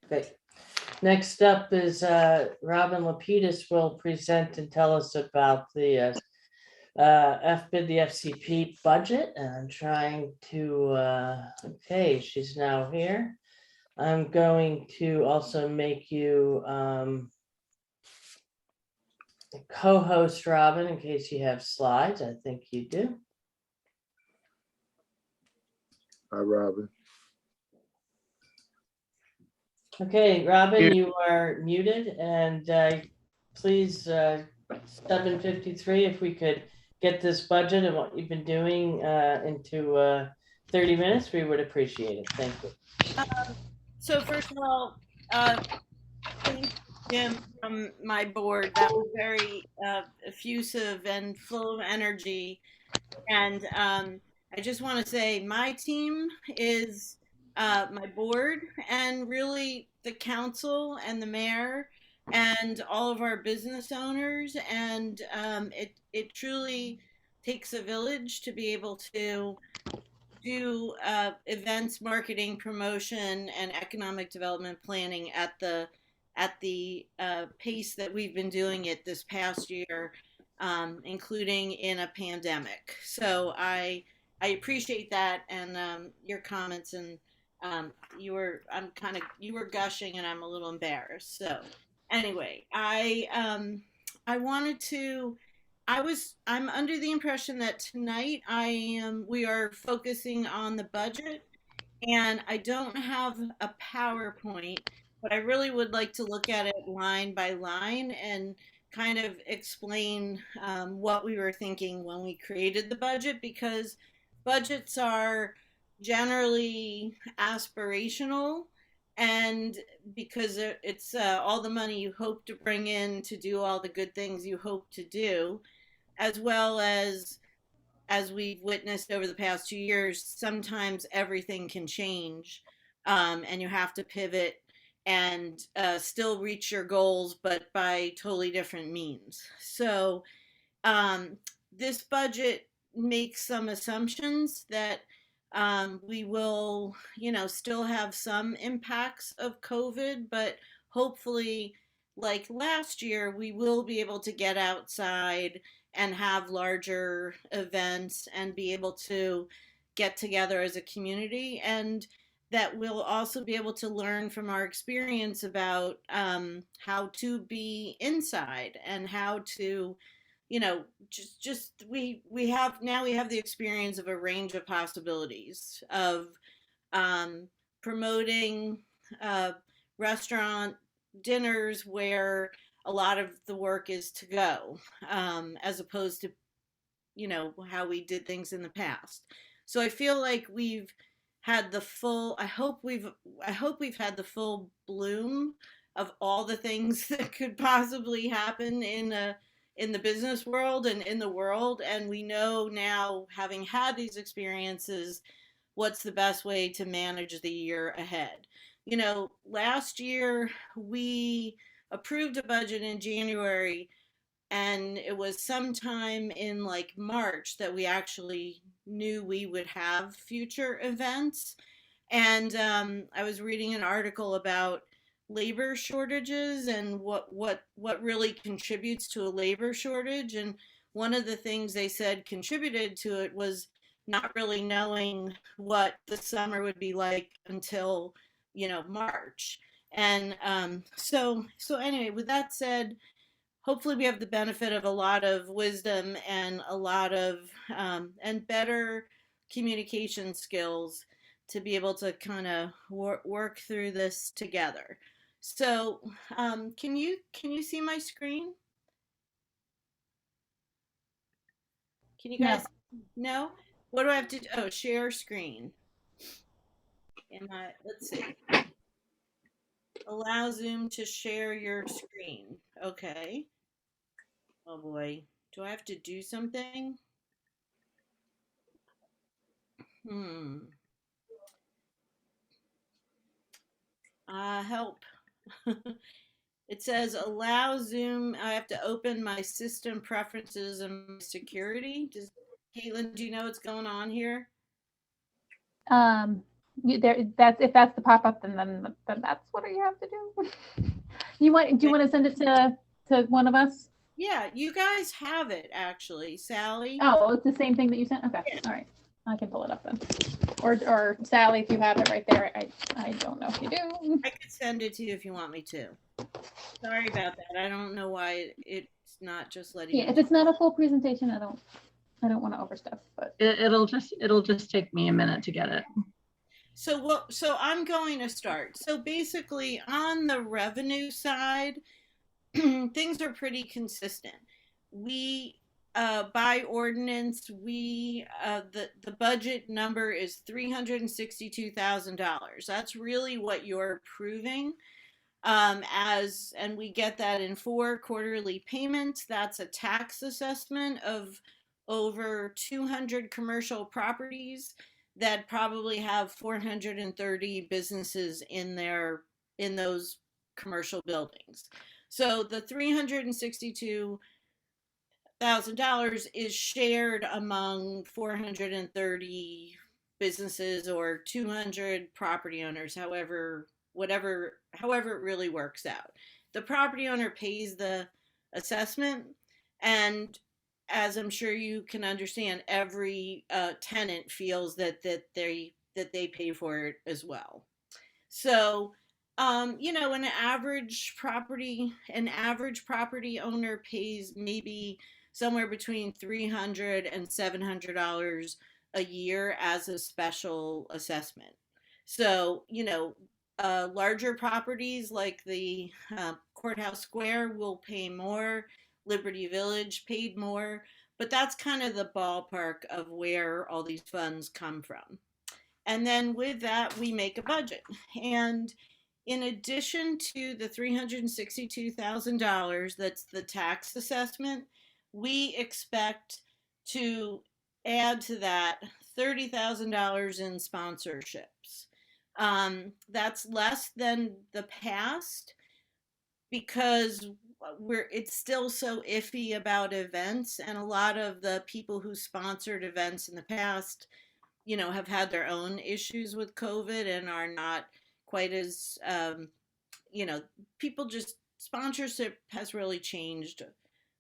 Okay. Next up is Robin Lapidus will present and tell us about the FBID, the FCP budget. And I'm trying to, okay, she's now here. I'm going to also make you a co-host, Robin, in case you have slides. I think you do. Hi, Robin. Okay, Robin, you are muted, and please, 7:53, if we could get this budget and what you've been doing into 30 minutes, we would appreciate it. Thank you. So first of all, thank Jim from my board. That was very effusive and full of energy. And I just want to say my team is my board and really the council and the mayor and all of our business owners. And it truly takes a village to be able to do events, marketing, promotion, and economic development planning at the at the pace that we've been doing it this past year, including in a pandemic. So I appreciate that, and your comments, and you were gushing, and I'm a little embarrassed. So anyway, I'm under the impression that tonight we are focusing on the budget, and I don't have a PowerPoint, but I really would like to look at it line by line and kind of explain what we were thinking when we created the budget, because budgets are generally aspirational, and because it's all the money you hope to bring in to do all the good things you hope to do, as well as we've witnessed over the past 2 years, sometimes everything can change, and you have to pivot and still reach your goals, but by totally different means. So this budget makes some assumptions that we will, still have some impacts of COVID, but hopefully, like last year, we will be able to get outside and have larger events and be able to get together as a community, and that we'll also be able to learn from our experience about how to be inside and how to, we have the experience of a range of possibilities of promoting restaurant dinners where a lot of the work is to go, as opposed to, how we did things in the past. So I feel like we've had the full, I hope we've had the full bloom of all the things that could possibly happen in the business world and in the world. And we know now, having had these experiences, what's the best way to manage the year ahead. Last year we approved a budget in January, and it was sometime in like March that we actually knew we would have future events. And I was reading an article about labor shortages and what really contributes to a labor shortage. And one of the things they said contributed to it was not really knowing what the summer would be like until, March. And so anyway, with that said, hopefully we have the benefit of a lot of wisdom and a lot of and better communication skills to be able to kind of work through this together. So can you see my screen? Can you guys? No? What do I have to do? Oh, share screen. Let's see. Allow Zoom to share your screen. Okay. Oh boy. Do I have to do something? Help. It says allow Zoom. I have to open my system preferences and security. Caitlin, do you know what's going on here? That's if that's the pop-up, then that's what you have to do. Do you want to send it to one of us? Yeah, you guys have it actually, Sally. Oh, it's the same thing that you sent. Okay, yeah. All right, I can pull it up then. Or Sally, if you have it right there. I don't know if you do. I could send it to you if you want me to. Sorry about that. I don't know why it's not just letting. Yeah, if it's not a full presentation, I don't want to overstep, but it'll just take me a minute to get it. So I'm going to start. So basically on the revenue side, things are pretty consistent. We by ordinance, the budget number is $362,000. That's really what you're approving. And we get that in 4 quarterly payments. That's a tax assessment of over 200 commercial properties that probably have 430 businesses in those commercial buildings. So the $362,000 is shared among 430 businesses or 200 property owners, however however it really works out. The property owner pays the assessment, and as I'm sure you can understand, every tenant feels that they pay for it as well. So, you know, an average property owner pays maybe somewhere between $300 and $700 a year as a special assessment. So, you know, larger properties like the Courthouse Square will pay more. Liberty Village paid more, but that's kind of the ballpark of where all these funds come from. And then with that, we make a budget. And in addition to the $362,000 that's the tax assessment, we expect to add to that $30,000 in sponsorships. That's less than the past because it's still so iffy about events, and a lot of the people who sponsored events in the past, you know, have had their own issues with COVID and are not quite as, you know, people just, sponsorship has really changed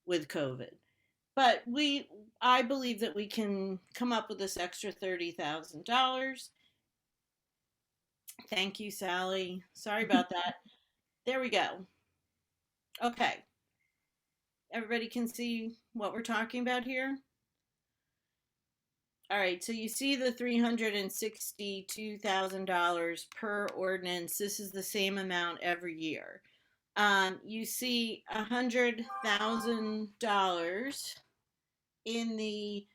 with COVID. But I believe that we can come up with this extra $30,000. Thank you, Sally. Sorry about that. There we go. Okay. Everybody can see what we're talking about here? All right, so you see the $362,000 per ordinance. This is the same amount every year. You see $100,000 in the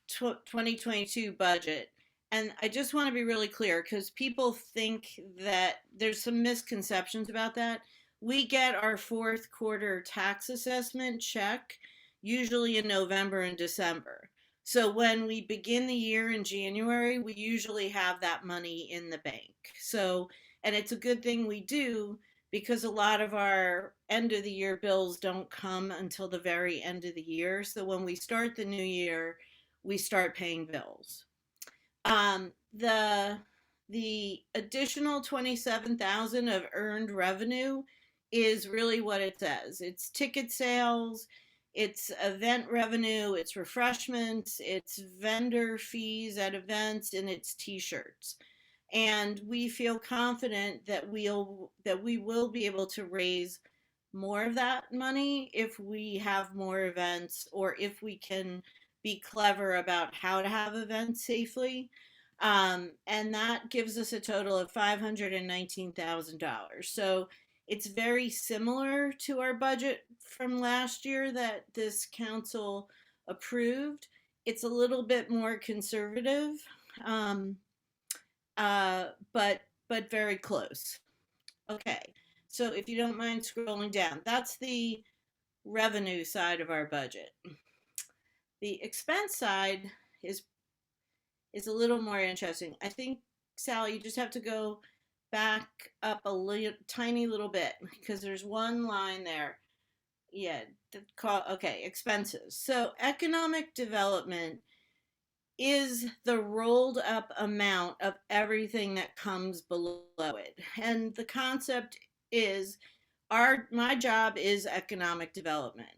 2022 budget. And I just want to be really clear because people think that there's some misconceptions about that. We get our fourth quarter tax assessment check usually in November and December. So when we begin the year in January, we usually have that money in the bank. So, and it's a good thing we do because a lot of our end of the year bills don't come until the very end of the year. So when we start the new year, we start paying bills. The additional 27,000 of earned revenue is really what it says. It's ticket sales, it's event revenue, it's refreshments, it's vendor fees at events, and it's t-shirts. And we feel confident that we will be able to raise more of that money if we have more events or if we can be clever about how to have events safely. And that gives us a total of $519,000. So it's very similar to our budget from last year that this council approved. It's a little bit more conservative, but very close. Okay, so if you don't mind scrolling down, that's the revenue side of our budget. The expense side is a little more interesting. I think, Sally, you just have to go back up a tiny little bit because there's one line there. Yeah, okay, expenses. So economic development is the rolled up amount of everything that comes below it. And the concept is my job is economic development.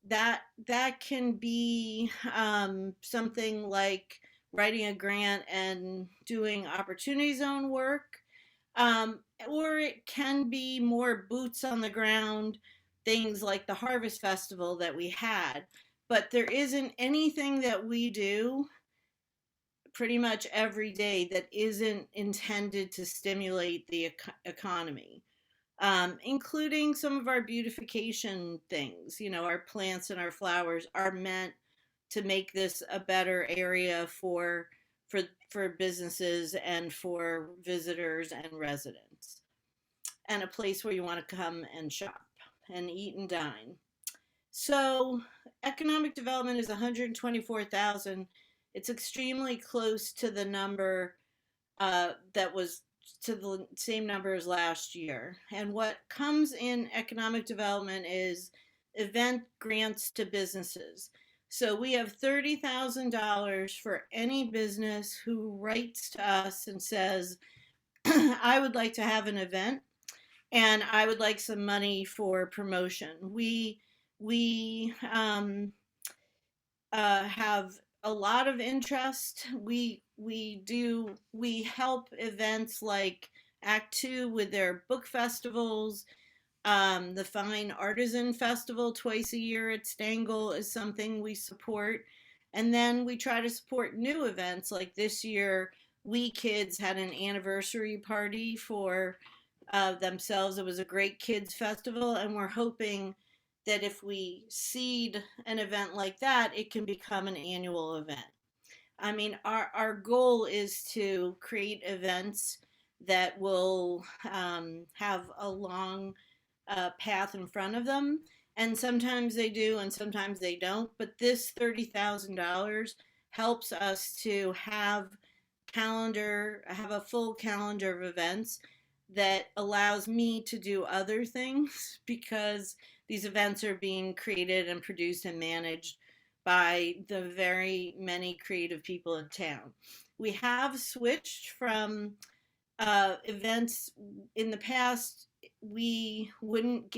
That can be something like writing a grant and doing opportunity zone work, or it can be more boots on the ground, things like the Harvest Festival that we had. But there isn't anything that we do pretty much every day that isn't intended to stimulate the economy. Including some of our beautification things. You know, our plants and our flowers are meant to make this a better area for businesses and for visitors and residents, and a place where you want to come and shop and eat and dine. So economic development is 124,000. It's extremely close to the number that was to the same number as last year. And what comes in economic development is event grants to businesses. So we have $30,000 for any business who writes to us and says, I would like to have an event, and I would like some money for promotion. We have a lot of interest. We help events like Act Two with their book festivals. The Fine Artisan Festival twice a year at Stangl is something we support. And then we try to support new events. Like this year, We Kids had an anniversary party for themselves. It was a great kids festival, and we're hoping that if we seed an event like that, it can become an annual event. I mean, our goal is to create events that will have a long path in front of them. And sometimes they do, and sometimes they don't. But this $30,000 helps us to have a full calendar of events that allows me to do other things because these events are being created and produced and managed by the very many creative people in town. We have switched from events in the past. We wouldn't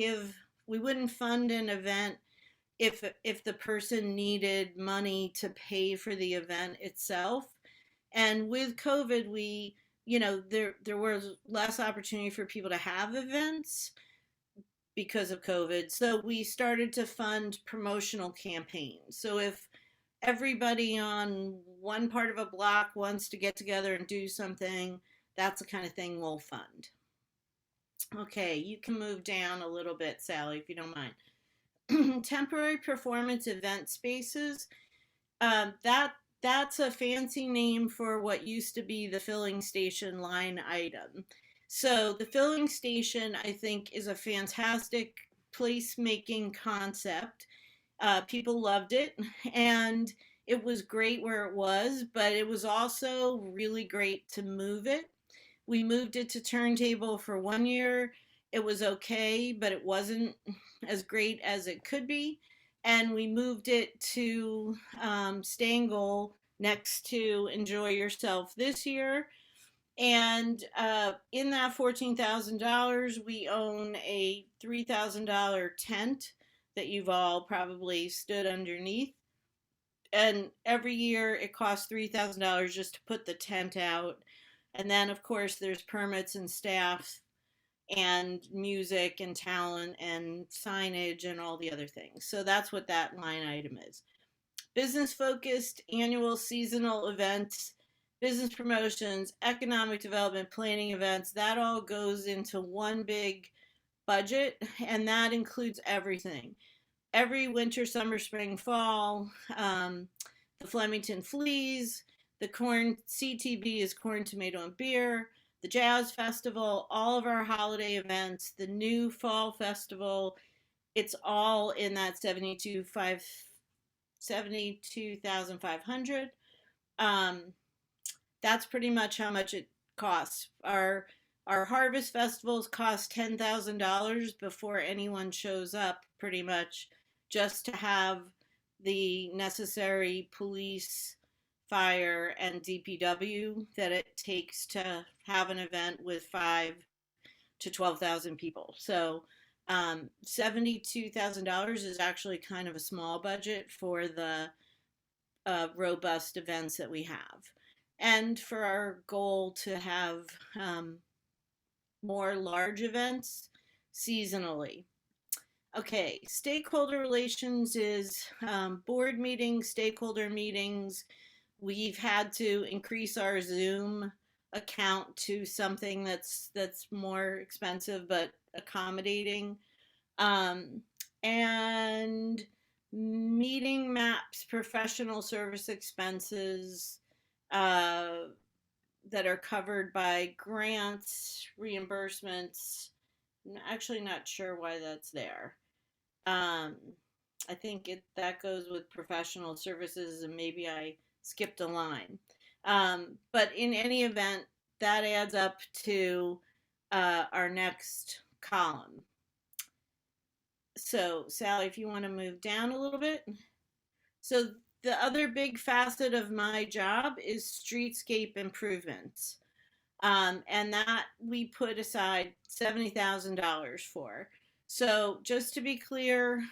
fund an event if the person needed money to pay for the event itself. And with COVID, there was less opportunity for people to have events because of COVID. So we started to fund promotional campaigns. So if everybody on one part of a block wants to get together and do something, that's the kind of thing we'll fund. Okay, you can move down a little bit, Sally, if you don't mind. Temporary performance event spaces. That's a fancy name for what used to be the filling station line item. So the filling station, I think, is a fantastic placemaking concept. People loved it, and it was great where it was, but it was also really great to move it. We moved it to Turntable for 1 year. It was okay, but it wasn't as great as it could be. And we moved it to Stangl next to Enjoy Yourself this year. And in that $14,000, we own a $3,000 tent that you've all probably stood underneath. And every year it costs $3,000 just to put the tent out. And then, of course, there's permits and staff and music and talent and signage and all the other things. So that's what that line item is. Business focused annual seasonal events, business promotions, economic development, planning events, that all goes into one big budget, and that includes everything. Every winter, summer, spring, fall, the Flemington Fleas, the corn CTB is corn, tomato, and beer, the Jazz Festival, all of our holiday events, the new fall festival, it's all in that 72,500. That's pretty much how much it costs. Our harvest festivals cost $10,000 before anyone shows up, pretty much, just to have the necessary police, fire, and DPW that it takes to have an event with 5,000 to 12,000 people. So $72,000 is actually kind of a small budget for the robust events that we have. And for our goal to have more large events seasonally. Okay, stakeholder relations is board meetings, stakeholder meetings. We've had to increase our Zoom account to something that's more expensive but accommodating. And meeting maps, professional service expenses that are covered by grants, reimbursements. I'm actually not sure why that's there. I think that goes with professional services, and maybe I skipped a line. But in any event, that adds up to our next column. So Sally, if you want to move down a little bit. So the other big facet of my job is streetscape improvements. And that we put aside $70,000 for. So just to be clear,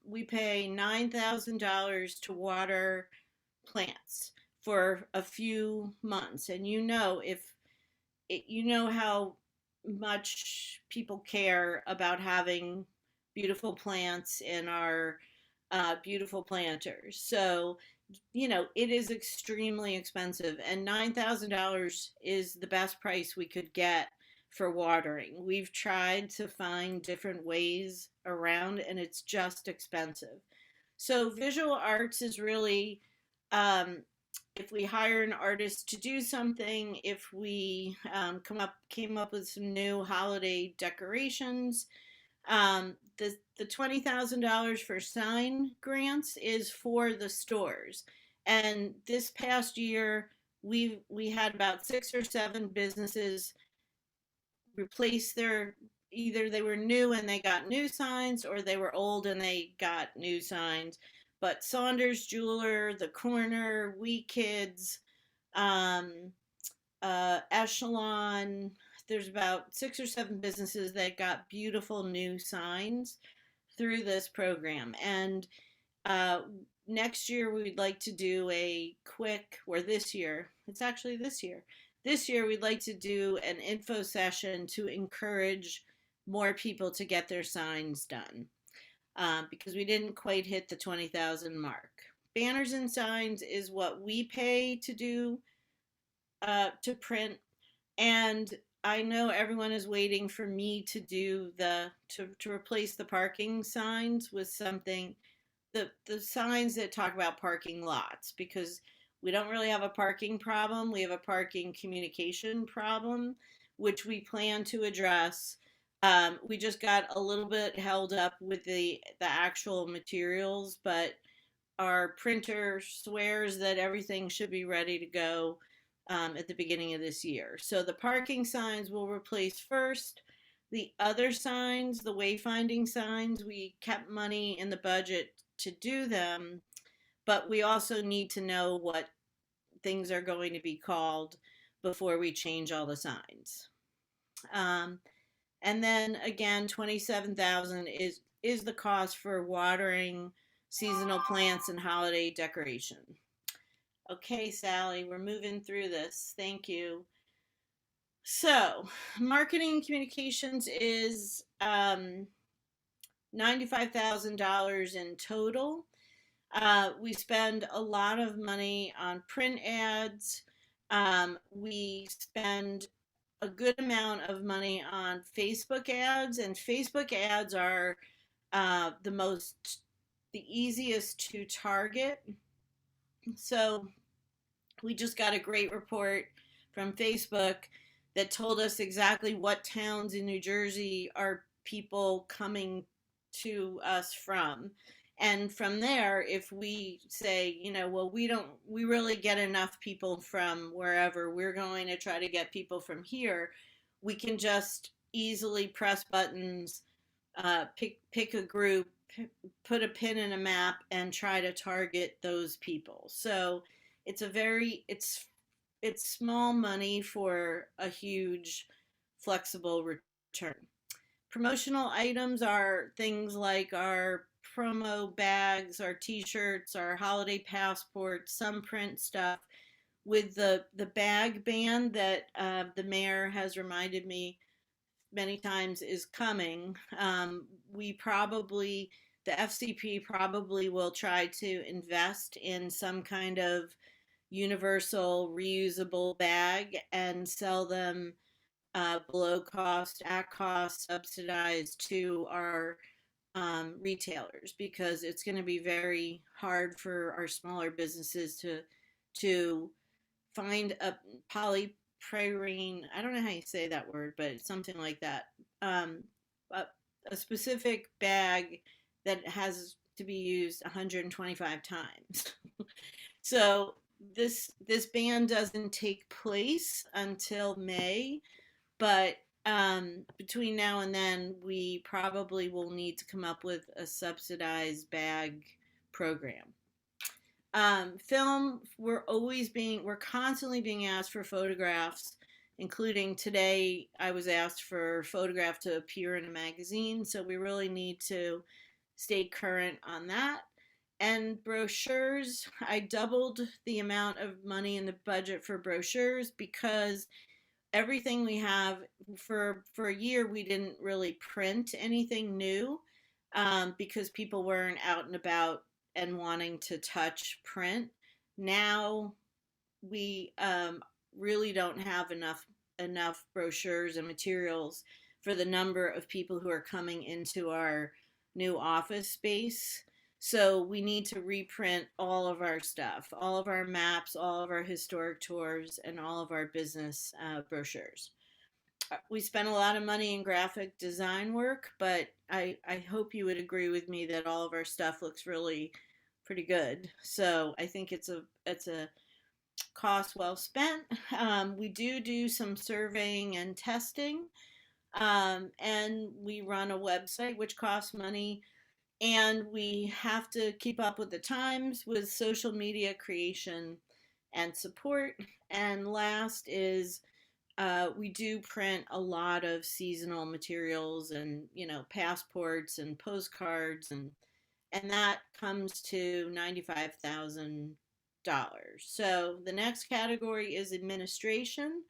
we pay $9,000 to water plants for a few months. And you know how much people care about having beautiful plants in our beautiful planters. So, it is extremely expensive, and $9,000 is the best price we could get for watering. We've tried to find different ways around, and it's just expensive. So, visual arts is really, if we hire an artist to do something, if we came up with some new holiday decorations, the $20,000 for sign grants is for the stores. And this past year, we had about 6 or 7 businesses replace either they were new and they got new signs, or they were old and they got new signs. But Saunders Jeweler, The Corner, We Kids, Echelon, there's about 6 or 7 businesses that got beautiful new signs through this program. And next year we'd like to do this year we'd like to do an info session to encourage more people to get their signs done, because we didn't quite hit the 20,000 mark. Banners and signs is what we pay to do, to print. And I know everyone is waiting for me to do to replace the parking signs with something, the signs that talk about parking lots, because we don't really have a parking problem. We have a parking communication problem, which we plan to address. We just got a little bit held up with the actual materials, but our printer swears that everything should be ready to go at the beginning of this year. So the parking signs will replace first. The other signs, the wayfinding signs, we kept money in the budget to do them, but we also need to know what things are going to be called before we change all the signs. And then again, 27,000 is the cost for watering seasonal plants and holiday decoration. Okay, Sally, we're moving through this. Thank you. So, marketing and communications is $95,000 in total. We spend a lot of money on print ads. We spend a good amount of money on Facebook ads, and Facebook ads are the easiest to target. So we just got a great report from Facebook that told us exactly what towns in New Jersey are people coming to us from. And from there, if we say, well, we really get enough people from wherever, we're going to try to get people from here, we can just easily press buttons, pick a group, put a pin in a map, and try to target those people. So it's small money for a huge flexible return. Promotional items are things like our promo bags, our t-shirts, our holiday passports, some print stuff. With the bag ban that the mayor has reminded me many times is coming, the FCP probably will try to invest in some kind of universal reusable bag and sell them below cost, at cost, subsidized to our retailers, because it's going to be very hard for our smaller businesses to find a polypyrene, I don't know how you say that word, but it's something like that, a specific bag that has to be used 125 times. So this ban doesn't take place until May, but between now and then, we probably will need to come up with a subsidized bag program. Film, we're constantly being asked for photographs including today, I was asked for a photograph to appear in a magazine. So we really need to stay current on that. And brochures, I doubled the amount of money in the budget for brochures because everything we have for a year, we didn't really print anything new because people weren't out and about and wanting to touch print. Now we really don't have enough brochures and materials for the number of people who are coming into our new office space. So we need to reprint all of our stuff, all of our maps, all of our historic tours, and all of our business brochures. We spent a lot of money in graphic design work, but I hope you would agree with me that all of our stuff looks really pretty good. So I think it's a cost well spent. We do some surveying and testing, and we run a website which costs money, and we have to keep up with the times with social media creation and support. And last is we do print a lot of seasonal materials and passports and postcards, and that comes to $95,000. So the next category is administration.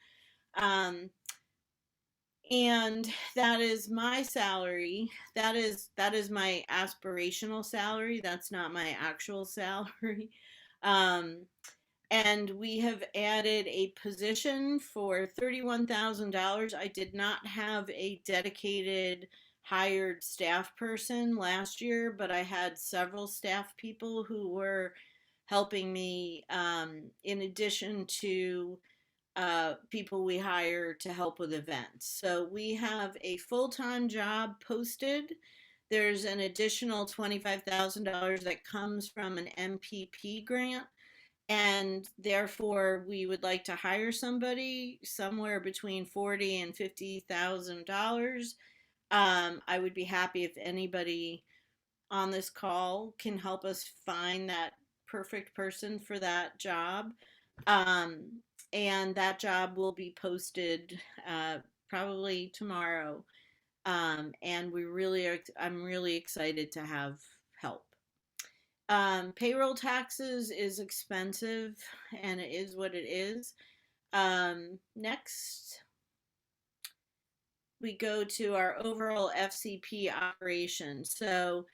And that is my salary. That is my aspirational salary. That's not my actual salary. And we have added a position for $31,000. I did not have a dedicated hired staff person last year, but I had several staff people who were helping me in addition to people we hire to help with events. So we have a full-time job posted. There's an additional $25,000 that comes from an MPP grant. And therefore, we would like to hire somebody somewhere between $40,000 and $50,000. I would be happy if anybody on this call can help us find that perfect person for that job. And that job will be posted probably tomorrow. And I'm really excited to have help. Payroll taxes is expensive, and it is what it is. Next, we go to our overall FCP operation. So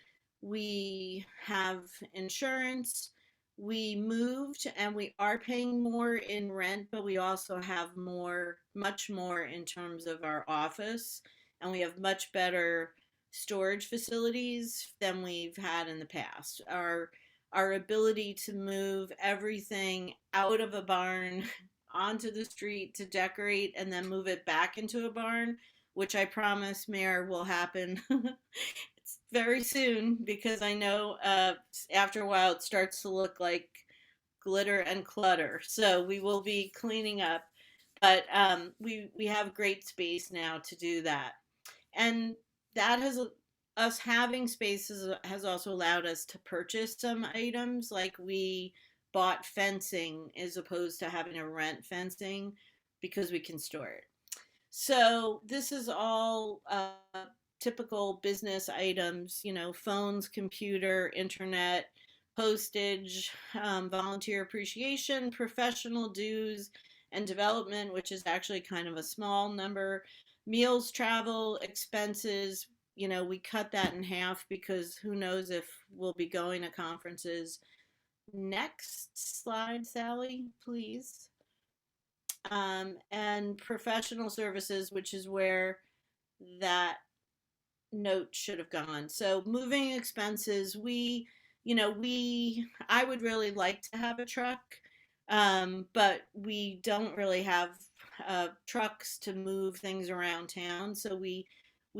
we have insurance. We moved and we are paying more in rent, but we also have much more in terms of our office, and we have much better storage facilities than we've had in the past. Our ability to move everything out of a barn onto the street to decorate and then move it back into a barn, which I promise, Mayor, will happen very soon, because I know after a while it starts to look like glitter and clutter. So we will be cleaning up, but we have great space now to do that. And that us having spaces has also allowed us to purchase some items, like we bought fencing as opposed to having to rent fencing because we can store it. So this is all typical business items, phones, computer, internet, postage, volunteer appreciation, professional dues, and development, which is actually kind of a small number, meals, travel, expenses. We cut that in half because who knows if we'll be going to conferences. Next slide, Sally, please. And professional services, which is where that note should have gone. So moving expenses, I would really like to have a truck, but we don't really have trucks to move things around town. So we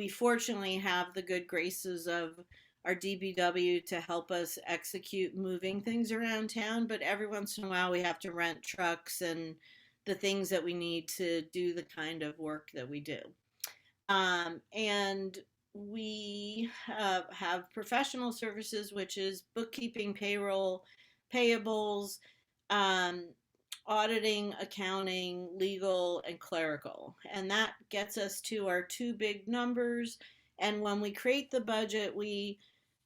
fortunately have the good graces of our DPW to help us execute moving things around town. But every once in a while we have to rent trucks and the things that we need to do the kind of work that we do. And we have professional services, which is bookkeeping, payroll, payables, auditing, accounting, legal, and clerical. And that gets us to our two big numbers. And when we create the budget, we're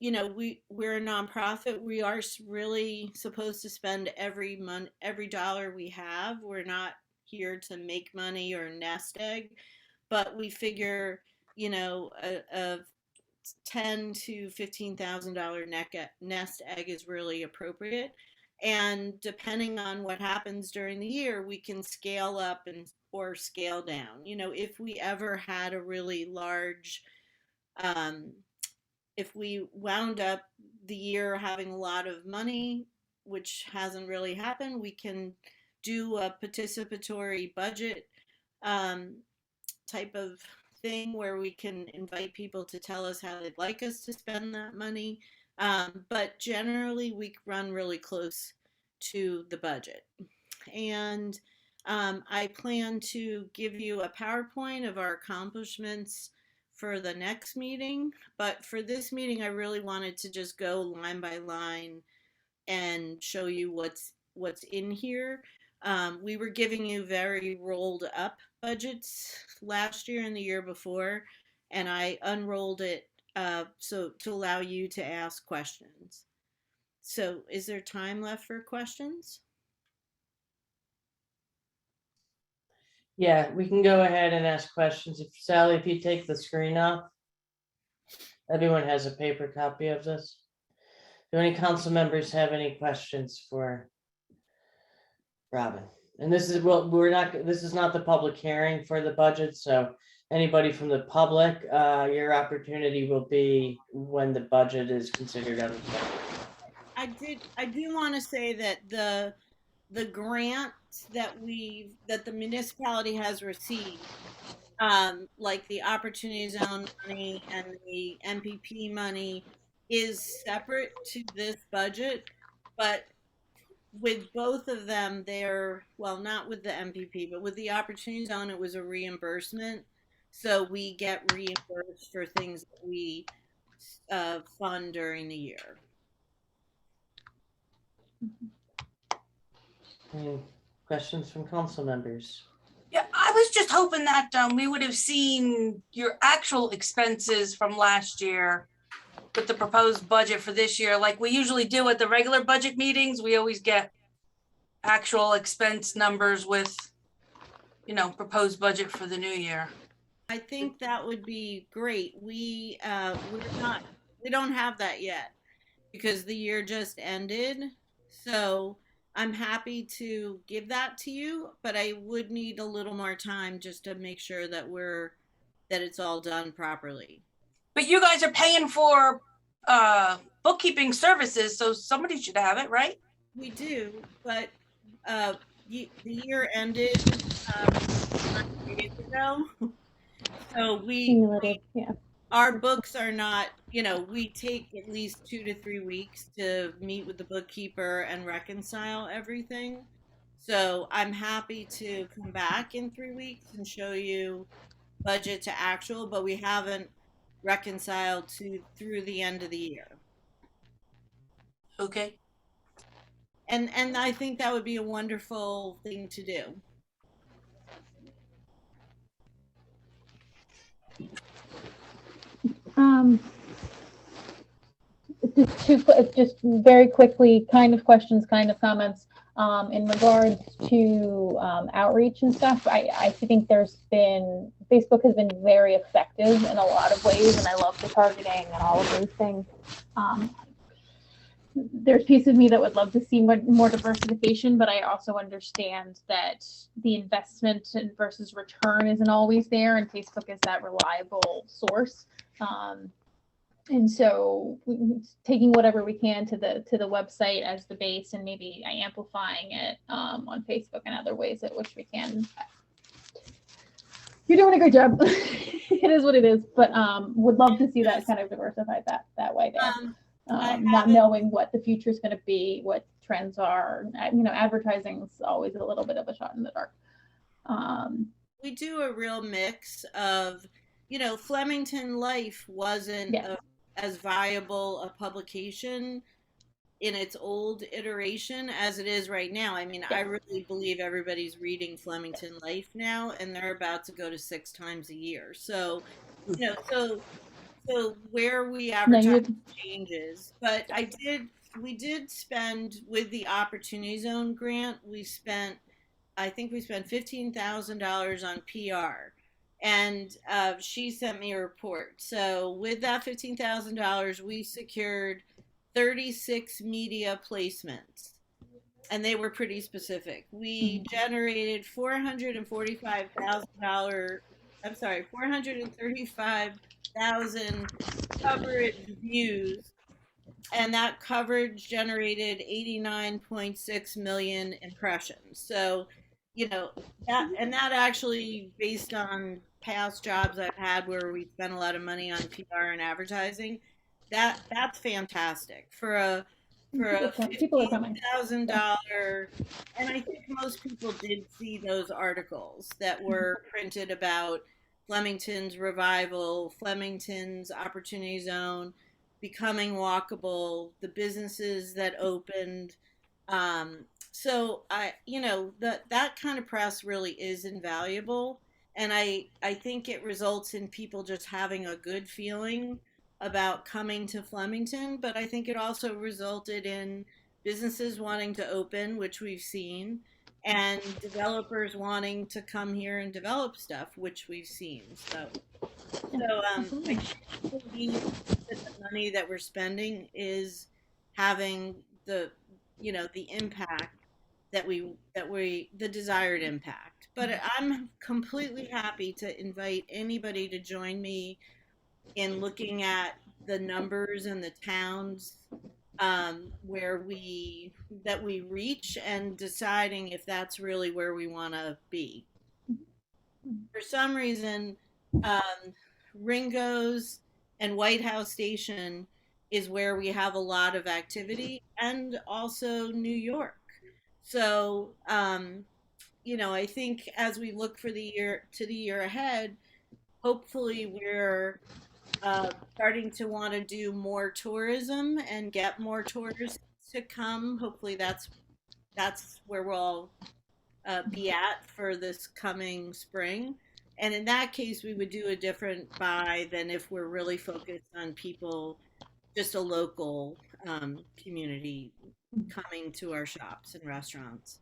a nonprofit. We are really supposed to spend every month, every dollar we have. We're not here to make money or nest egg, but we figure, a $10,000 to $15,000 nest egg is really appropriate. And depending on what happens during the year, we can scale up or scale down. If we ever had a really large, if we wound up the year having a lot of money, which hasn't really happened, we can do a participatory budget type of thing where we can invite people to tell us how they'd like us to spend that money. But generally, we run really close to the budget. And I plan to give you a PowerPoint of our accomplishments for the next meeting. But for this meeting, I really wanted to just go line by line and show you what's in here. We were giving you very rolled up budgets last year and the year before, and I unrolled it so to allow you to ask questions. So is there time left for questions? Yeah, we can go ahead and ask questions. Sally, if you take the screen off, everyone has a paper copy of this. Do any council members have any questions for Robin? And this is this is not the public hearing for the budget, so anybody from the public, your opportunity will be when the budget is considered out of session. I do want to say that the grant that the municipality has received, like the Opportunity Zone money and the MPP money, is separate to this budget, but with both of them, not with the MPP, but with the Opportunity Zone, it was a reimbursement. So we get reimbursed for things that we fund during the year. Any questions from council members? Yeah, I was just hoping that we would have seen your actual expenses from last year with the proposed budget for this year, like we usually do at the regular budget meetings. We always get actual expense numbers with, proposed budget for the new year. I think that would be great. We don't have that yet because the year just ended. So I'm happy to give that to you, but I would need a little more time just to make sure that it's all done properly. But you guys are paying for bookkeeping services, so somebody should have it, right? We do, but the year ended 9 days ago. So our books are not, we take at least 2 to 3 weeks to meet with the bookkeeper and reconcile everything. So I'm happy to come back in 3 weeks and show you budget to actual, but we haven't reconciled through the end of the year. Okay. And I think that would be a wonderful thing to do. Just very quickly, kind of questions, kind of comments. In regards to outreach and stuff, I think Facebook has been very effective in a lot of ways, and I love the targeting and all of those things. There's piece of me that would love to see more diversification, but I also understand that the investment versus return isn't always there, and Facebook is that reliable source. And so taking whatever we can to the website as the base, and maybe amplifying it on Facebook and other ways at which we can. You're doing a great job. It is what it is, but would love to see that kind of diversified that way there. Not knowing what the future is going to be, what trends are. Advertising is always a little bit of a shot in the dark. We do a real mix of, Flemington Life wasn't as viable a publication in its old iteration as it is right now. I mean, I really believe everybody's reading Flemington Life now, and they're about to go to 6 times a year. So, so where we No, advertise changes, but we did spend with the Opportunity Zone grant, I think we spent $15,000 on PR, and she sent me a report. So with that $15,000, we secured 36 media placements, and they were pretty specific. We generated $435,000. I'm sorry, 435,000 coverage views, and that coverage generated 89.6 million impressions. So, that actually based on past jobs I've had where we spent a lot of money on PR and advertising, that's fantastic for a people are coming. $15,000. And I think most people did see those articles that were printed about Flemington's revival, Flemington's Opportunity Zone, becoming walkable, the businesses that opened. So that kind of press really is invaluable. And I think it results in people just having a good feeling about coming to Flemington, but I think it also resulted in businesses wanting to open, which we've seen, and developers wanting to come here and develop stuff, which we've seen. So I believe that the money that we're spending is having the impact the desired impact. But I'm completely happy to invite anybody to join me in looking at the numbers and the towns where we reach and deciding if that's really where we want to be. For some reason, Ringo's and White House Station is where we have a lot of activity, and also New York. So, I think as we look for the year ahead, hopefully we're starting to want to do more tourism and get more tourists to come. Hopefully that's where we'll be at for this coming spring. And in that case, we would do a different buy than if we're really focused on people, just a local community coming to our shops and restaurants.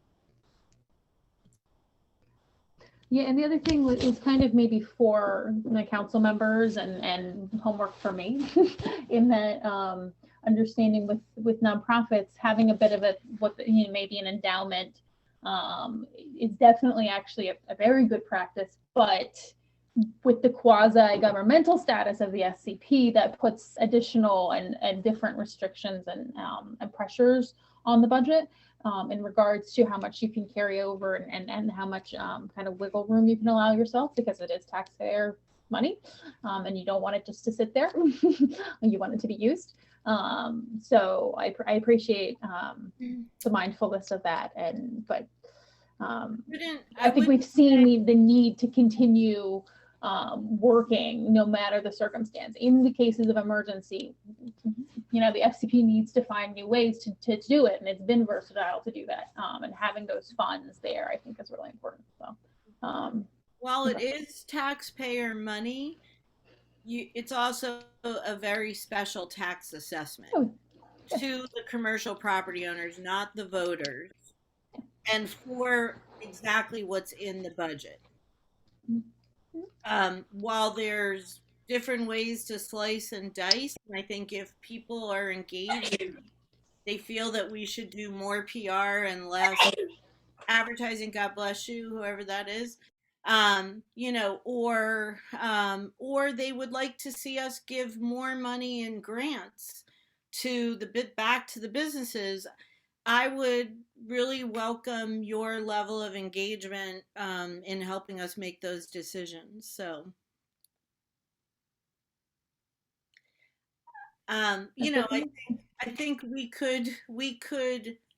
Yeah, and the other thing is kind of maybe for the council members and homework for me in that understanding with nonprofits, having a bit of maybe an endowment is definitely actually a very good practice, but with the quasi-governmental status of the SCP, that puts additional and different restrictions and pressures on the budget in regards to how much you can carry over and how much kind of wiggle room you can allow yourself, because it is taxpayer money and you don't want it just to sit there. You want it to be used. So I appreciate the mindfulness of that. But I think we've seen the need to continue working no matter the circumstance. In the cases of emergency, the FCP needs to find new ways to do it, and it's been versatile to do that. And having those funds there, I think, is really important. So, while it is taxpayer money, it's also a very special tax assessment to the commercial property owners, not the voters, and for exactly what's in the budget. While there's different ways to slice and dice, and I think if people are engaged, they feel that we should do more PR and less advertising. God bless you, whoever that is. Or they would like to see us give more money in grants back to the businesses. I would really welcome your level of engagement in helping us make those decisions. So, I think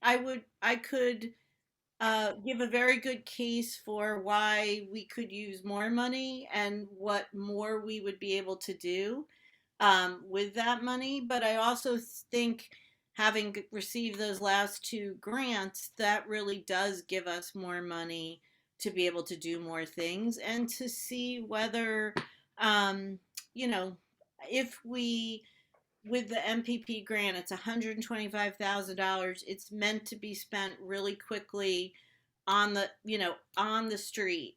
I could give a very good case for why we could use more money and what more we would be able to do with that money. But I also think having received those last 2 grants, that really does give us more money to be able to do more things and to see whether, you know, if we, with the MPP grant, it's $125,000. It's meant to be spent really quickly on the, on the street,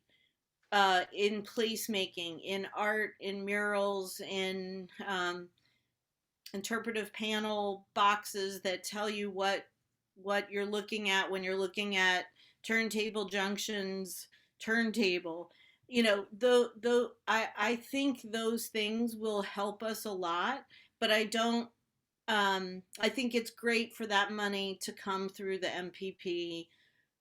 in placemaking, in art, in murals, in interpretive panel boxes that tell you what you're looking at when you're looking at turntable junctions, turntable. I think those things will help us a lot, but I don't. I think it's great for that money to come through the MPP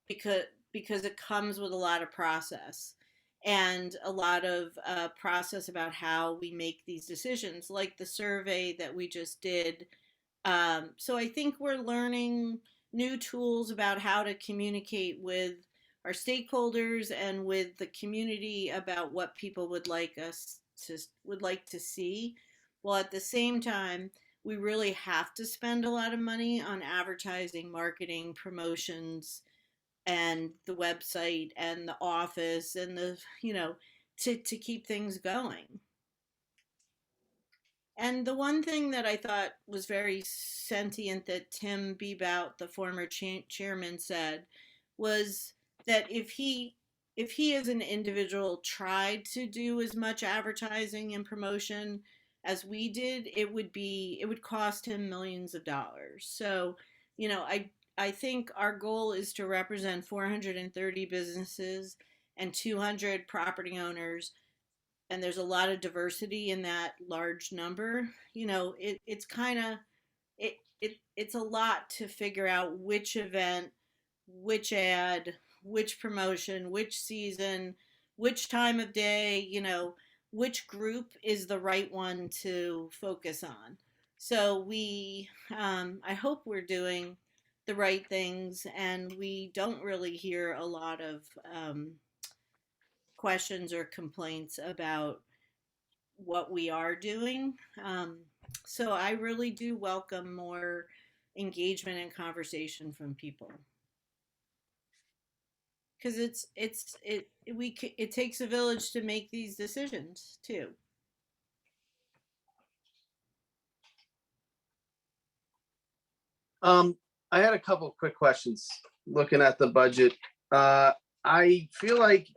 because it comes with a lot of process and a lot of process about how we make these decisions, like the survey that we just did. So I think we're learning new tools about how to communicate with our stakeholders and with the community about what people would like to see. While at the same time, we really have to spend a lot of money on advertising, marketing, promotions, and the website and the office and to keep things going. And the one thing that I thought was very sentient that Tim Bebout, the former chairman, said was that if he as an individual tried to do as much advertising and promotion as we did, it would cost him millions of dollars. So, I think our goal is to represent 430 businesses and 200 property owners, and there's a lot of diversity in that large number. It's kind of it's a lot to figure out which event, which ad, which promotion, which season, which time of day, which group is the right one to focus on. So I hope we're doing the right things, and we don't really hear a lot of questions or complaints about what we are doing. So I really do welcome more engagement and conversation from people, because it takes a village to make these decisions too. I had a couple of quick questions looking at the budget. I feel like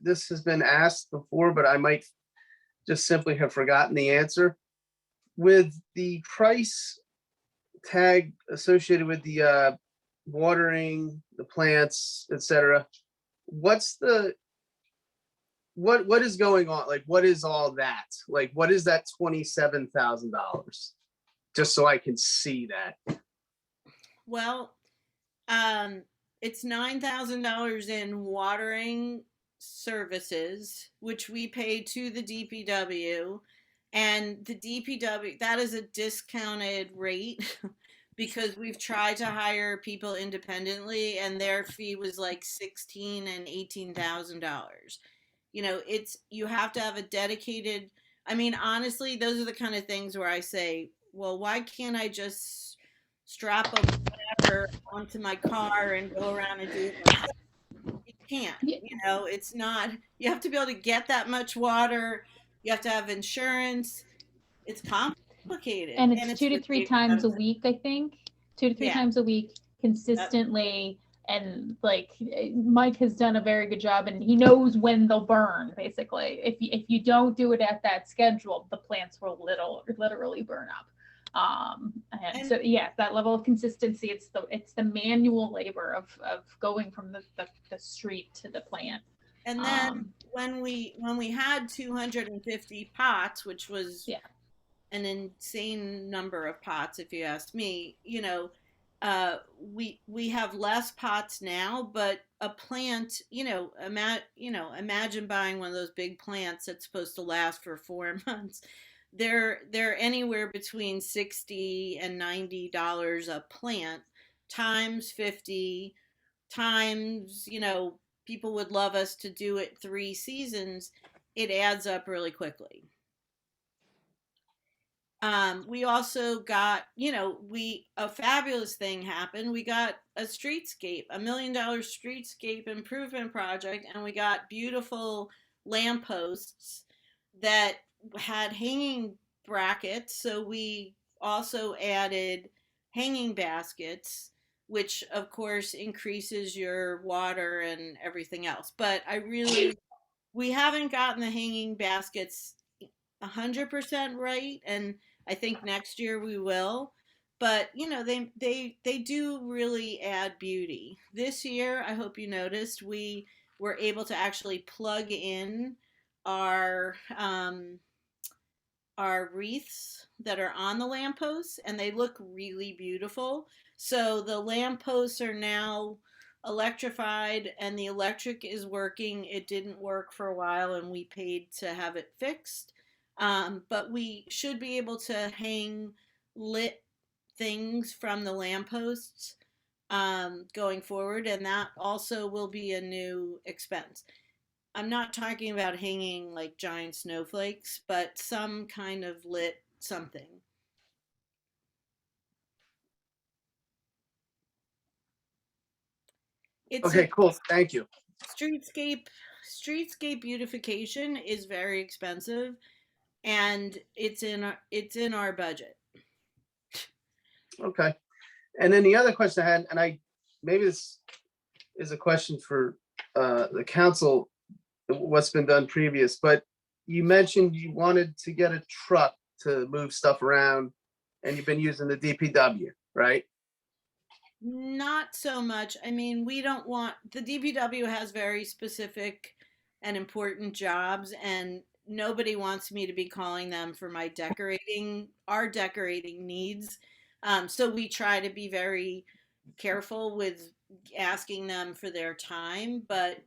this has been asked before, but I might just simply have forgotten the answer. With the price tag associated with the watering, the plants, etc., what is going on? Like, what is all that? Like, what is that $27,000? Just so I can see that. Well, it's $9,000 in watering services, which we pay to the DPW, and the DPW, that is a discounted rate because we've tried to hire people independently, and their fee was like $16,000 and $18,000. You have to have a dedicated. I mean, honestly, those are the kind of things where I say, well, why can't I just strap a whatever onto my car and go around and do it myself? You can't. It's not. You have to be able to get that much water. You have to have insurance. It's complicated. And it's 2 to 3 times a week, I think. 2 to 3 times a week consistently. And like Mike has done a very good job, and he knows when they'll burn. Basically, if you don't do it at that schedule, the plants will literally burn up. And so that level of consistency, it's the manual labor of going from the street to the plant. And then when we had 250 pots, which was an insane number of pots, if you ask me, we have less pots now, but a plant, imagine buying one of those big plants that's supposed to last for 4 months. They're anywhere between $60 and $90 a plant, times 50, times, people would love us to do it 3 seasons. It adds up really quickly. We also got, a fabulous thing happened. We got a streetscape, $1 million streetscape improvement project, and we got beautiful lampposts that had hanging brackets. So we also added hanging baskets, which of course increases your water and everything else. But we haven't gotten the hanging baskets 100% right, and I think next year we will. But they do really add beauty. This year, I hope you noticed, we were able to actually plug in our wreaths that are on the lampposts, and they look really beautiful. So the lampposts are now electrified, and the electric is working. It didn't work for a while, and we paid to have it fixed. But we should be able to hang lit things from the lampposts going forward, and that also will be a new expense. I'm not talking about hanging like giant snowflakes, but some kind of lit something. It's Okay, cool. Thank you. Streetscape beautification is very expensive, and it's in our budget. Okay. And then the other question I had, and maybe this is a question for the council, what's been done previous, but you mentioned you wanted to get a truck to move stuff around, and you've been using the DPW, right? Not so much. I mean, the DPW has very specific and important jobs, and nobody wants me to be calling them for our decorating needs. So we try to be very careful with asking them for their time, but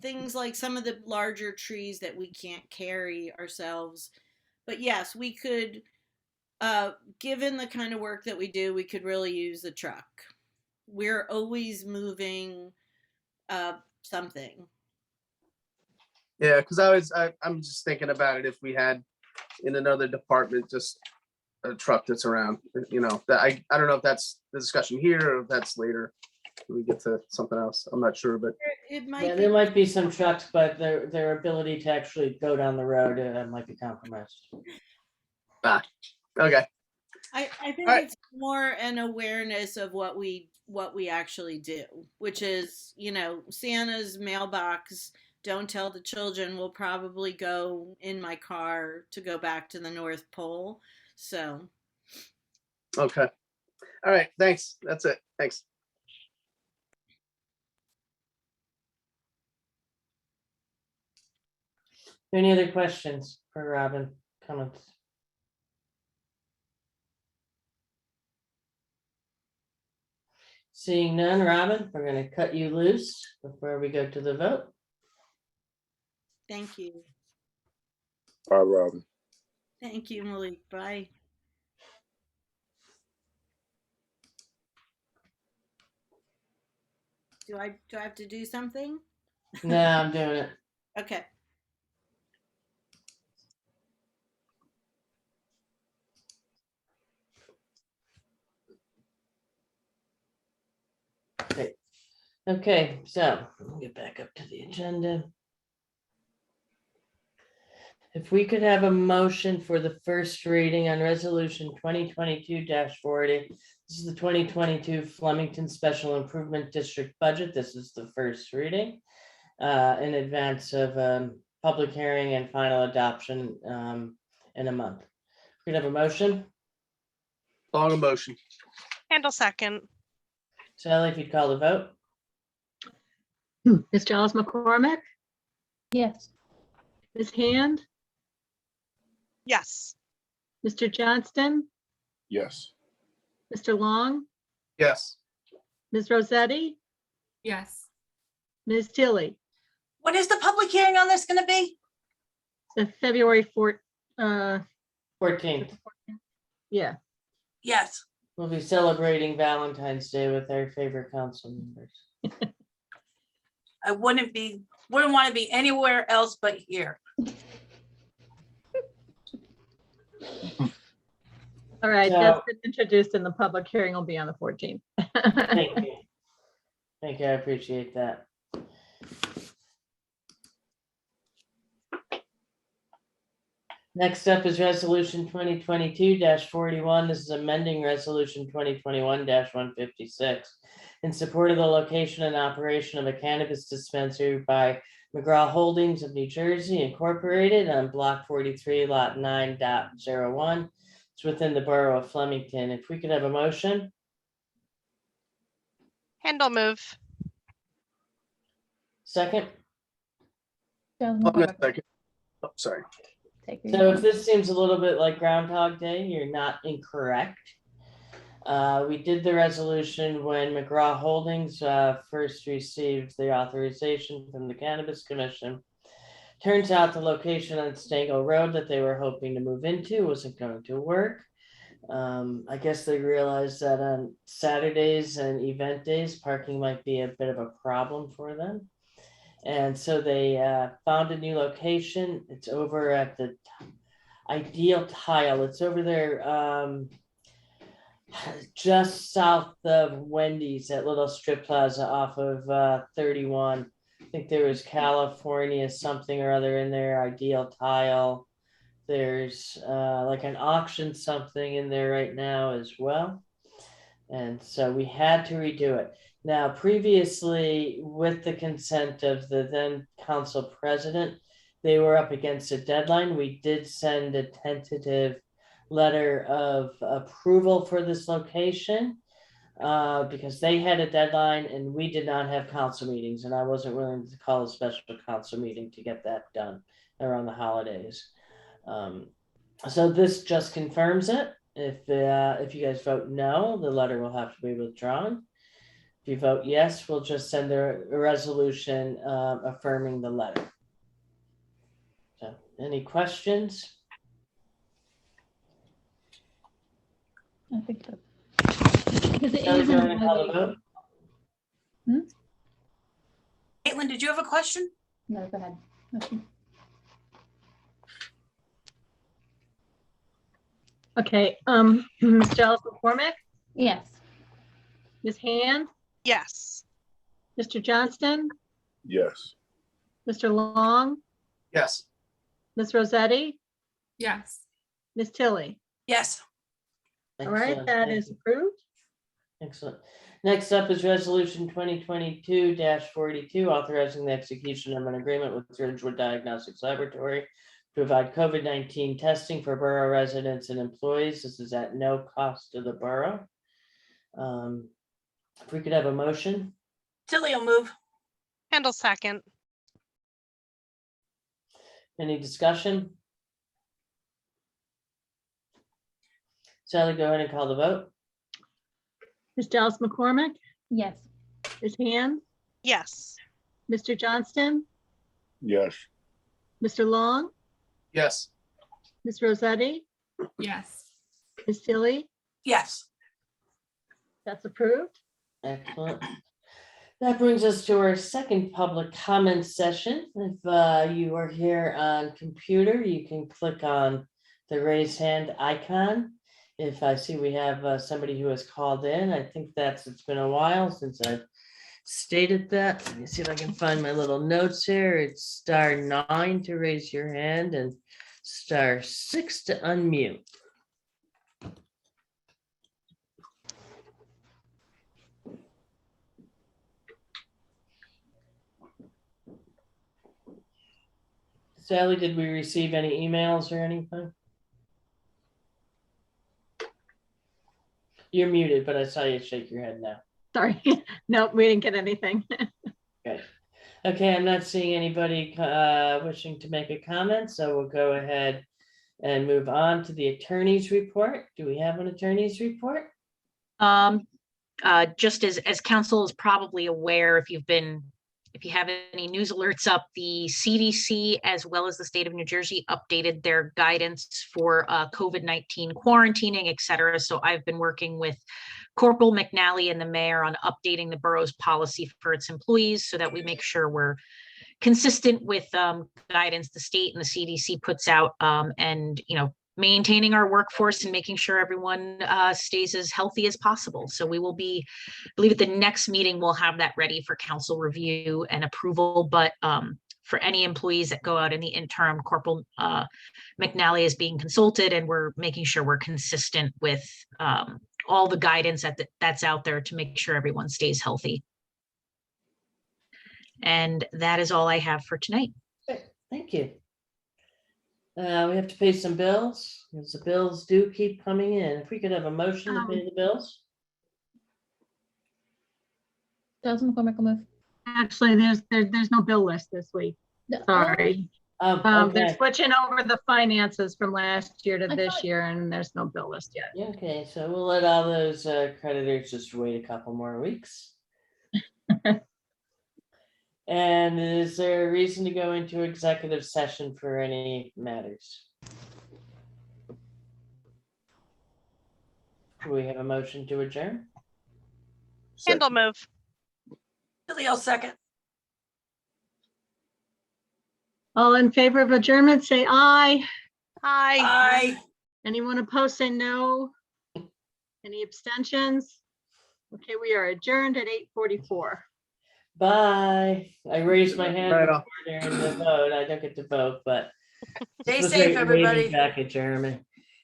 things like some of the larger trees that we can't carry ourselves. But yes, we could, given the kind of work that we do, we could really use the truck. We're always moving something. Yeah, because I'm just thinking about it if we had in another department just a truck that's around, that I don't know if that's the discussion here or if that's later. When we get to something else. I'm not sure, but there might be some trucks, but their ability to actually go down the road might be compromised. Okay. I think it's more an awareness of what we actually do, which is, Santa's mailbox, don't tell the children, will probably go in my car to go back to the North Pole. So. Okay. All right. Thanks. That's it. Thanks. Any other questions for Robin? Comments? Seeing none, Robin, we're going to cut you loose before we go to the vote. Thank you. Bye, Robin. Thank you, Malik. Bye. Do I have to do something? No, I'm doing it. Okay. Okay, so we'll get back up to the agenda. If we could have a motion for the first reading on resolution 2022-40. This is the 2022 Flemington Special Improvement District budget. This is the first reading in advance of public hearing and final adoption in a month. We could have a motion. Long motion. Handle second. Sally, if you'd call the vote. Ms. Giles McCormick, Yes. Ms. Hand, Yes. Mr. Johnston, Yes. Mr. Long, Yes. Ms. Rosetti, Yes. Ms. Tilly. When is the public hearing on this going to be? The February 14th. Yeah. Yes. We'll be celebrating Valentine's Day with our favorite council members. I wouldn't want to be anywhere else but here. All right, So- that's been introduced, and the public hearing will be on the 14th. Thank you. Thank you, I appreciate that. Next up is resolution 2022-41. This is amending resolution 2021-156 in support of the location and operation of a cannabis dispensary by McGraw Holdings of New Jersey Incorporated on block 43, lot 9.01. It's within the borough of Flemington. If we could have a motion. Handle move. Second. Jones Hold on a McCormick, second. Oh, sorry. take your So if lead. this seems a little bit like Groundhog Day, you're not incorrect. We did the resolution when McGraw Holdings first received the authorization from the Cannabis Commission. Turns out the location on Stango Road that they were hoping to move into wasn't going to work. I guess they realized that on Saturdays and event days, parking might be a bit of a problem for them. And so they found a new location. It's over at the Ideal Tile. It's over there just south of Wendy's, that little strip plaza off of 31. I think there was California something or other in there, Ideal Tile. There's like an auction something in there right now as well. And so we had to redo it. Now, previously, with the consent of the then council president, they were up against a deadline. We did send a tentative letter of approval for this location because they had a deadline and we did not have council meetings, and I wasn't willing to call a special council meeting to get that done around the holidays. So this just confirms it. If you guys vote no, the letter will have to be withdrawn. If you vote yes, we'll just send a resolution affirming the letter. So, any questions? I think so. Because it Shall we is go in ahead and call the the- vote? Caitlin, did you have a question? No, go ahead. Okay. Okay, Ms. Giles McCormick, Yes. Ms. Hand, Yes. Mr. Johnston, Yes. Mr. Long, Yes. Ms. Rosetti, Yes. Ms. Tilly. Yes. All right, Excellent, that thank is you. approved. Excellent. Next up is resolution 2022-42, authorizing the execution of an agreement with Ridgewood Diagnostics Laboratory to provide COVID-19 testing for borough residents and employees. This is at no cost to the borough. If we could have a motion. Tilly will move. Handle second. Any discussion? Sally, go ahead and call the vote. Ms. Giles McCormick, Yes. Ms. Hand, Yes. Mr. Johnston, Yes. Mr. Long, Yes. Ms. Rosetti, Yes. Ms. Tilly. Yes. That's approved. Excellent. That brings us to our second public comment session. If you are here on computer, you can click on the raise hand icon. If I see we have somebody who has called in, I think it's been a while since I've stated that. Let me see if I can find my little notes here. It's *9 to raise your hand and *6 to unmute. Sally, did we receive any emails or anything? You're muted, but I saw you shake your head now. Sorry. Nope, we didn't get anything. Okay. Okay, I'm not seeing anybody wishing to make a comment, so we'll go ahead and move on to the attorney's report. Do we have an attorney's report? Just as council is probably aware, if you have any news alerts up, the CDC as well as the state of New Jersey updated their guidance for COVID-19 quarantining, et cetera. So I've been working with Corporal McNally and the mayor on updating the borough's policy for its employees so that we make sure we're consistent with guidance the state and the CDC puts out, and maintaining our workforce and making sure everyone stays as healthy as possible. So we will be, I believe at the next meeting, we'll have that ready for council review and approval. But for any employees that go out in the interim, Corporal McNally is being consulted, and we're making sure we're consistent with all the guidance that's out there to make sure everyone stays healthy. And that is all I have for tonight. Thank you. We have to pay some bills, because the bills do keep coming in. If we could have a motion to pay the bills. Councilman McCormick will move. Actually, there's no bill list this week. No. Sorry. Okay. They're switching over the finances from last year to I this thought- year, and there's no bill list yet. Yeah, okay, so we'll let all those creditors just wait a couple more weeks. And is there a reason to go into executive session for any matters? Do we have a motion to adjourn? Handle move. Billy, I'll second. All in favor of adjournment, say aye. Hi. Aye. Anyone opposed, say no. Any abstentions? Okay, we are adjourned at 8:44. Bye. I raised my hand Right before on. during the vote. I don't get to vote, but. Stay This was safe, great everybody. waving back at Jeremy.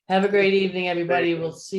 Have a great evening, everybody. We'll see.